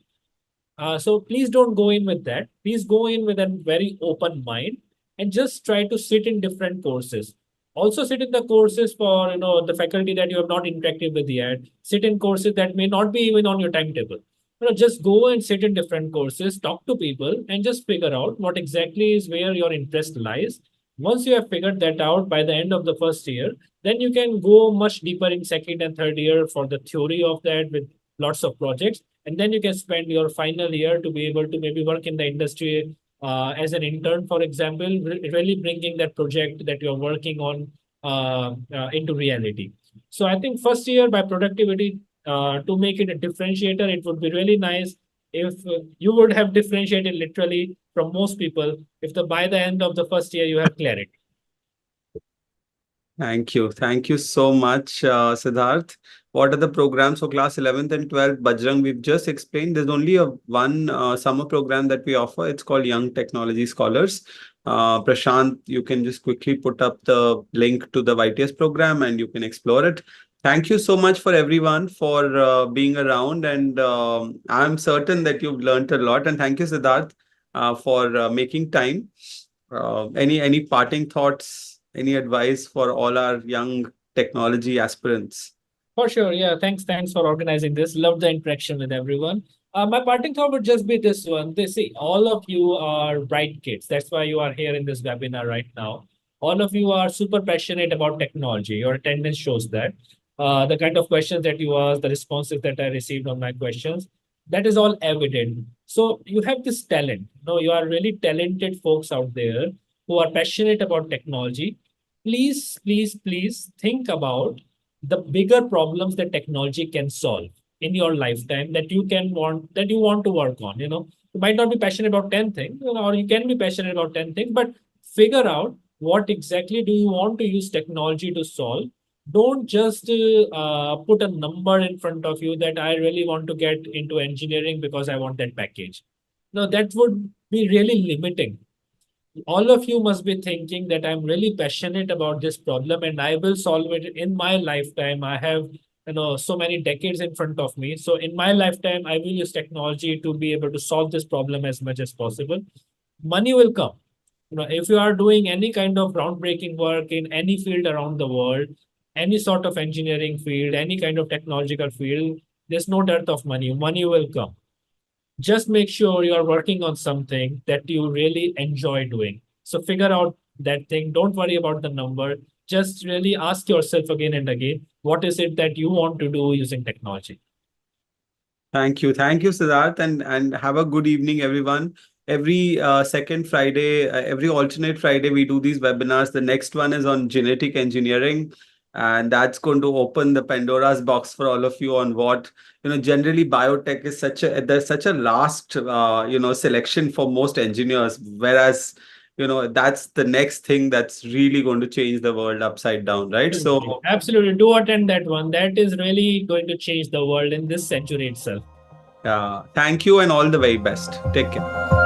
So please don't go in with that. Please go in with a very open mind and just try to sit in different courses. Also sit in the courses for the faculty that you have not interacted with yet. Sit in courses that may not be even on your timetable. Just go and sit in different courses, talk to people, and just figure out what exactly is where your interest lies. Once you have figured that out by the end of the first year, then you can go much deeper in second and third year for the theory of that with lots of projects. And then you can spend your final year to be able to maybe work in the industry as an intern, for example, really bringing that project that you're working on into reality. So I think first year by productivity, to make it a differentiator, it would be really nice if you would have differentiated literally from most people if the by the end of the first year you have clarity. Thank you. Thank you so much, Siddharth. What are the programs for class 11th and 12th? Bajrang, we've just explained. There's only one summer program that we offer. It's called Young Technology Scholars. Prashant, you can just quickly put up the link to the YTS program and you can explore it. Thank you so much for everyone for being around. And I'm certain that you've learned a lot. And thank you, Siddharth, for making time. Any parting thoughts, any advice for all our young technology aspirants? For sure. Yeah. Thanks for organizing this. Love the interaction with everyone. My parting thought would just be this one. They see all of you are bright kids. That's why you are here in this webinar right now. All of you are super passionate about technology. Your attendance shows that. The kind of questions that you asked, the responses that I received on my questions, that is all evident. So you have this talent. No, you are really talented folks out there who are passionate about technology. Please think about the bigger problems that technology can solve in your lifetime that you want to work on. You might not be passionate about 10 things, or you can be passionate about 10 things, but figure out what exactly do you want to use technology to solve. Don't just put a number in front of you that I really want to get into engineering because I want that package. No, that would be really limiting. All of you must be thinking that I'm really passionate about this problem and I will solve it in my lifetime. I have so many decades in front of me. So in my lifetime, I will use technology to be able to solve this problem as much as possible. Money will come. If you are doing any kind of groundbreaking work in any field around the world, any sort of engineering field, any kind of technological field, there's no dearth of money. Money will come. Just make sure you are working on something that you really enjoy doing. So figure out that thing. Don't worry about the number. Just really ask yourself again and again, what is it that you want to do using technology? Thank you. Thank you, Siddharth. And have a good evening, everyone. Every second Friday, every alternate Friday, we do these webinars. The next one is on genetic engineering. And that's going to open the Pandora's box for all of you on what, generally biotech is there's such a last, selection for most engineers. Whereas, that's the next thing that's really going to change the world upside down, right? So absolutely do attend that one. That is really going to change the world in this century itself. thank you and all the very best. Take care.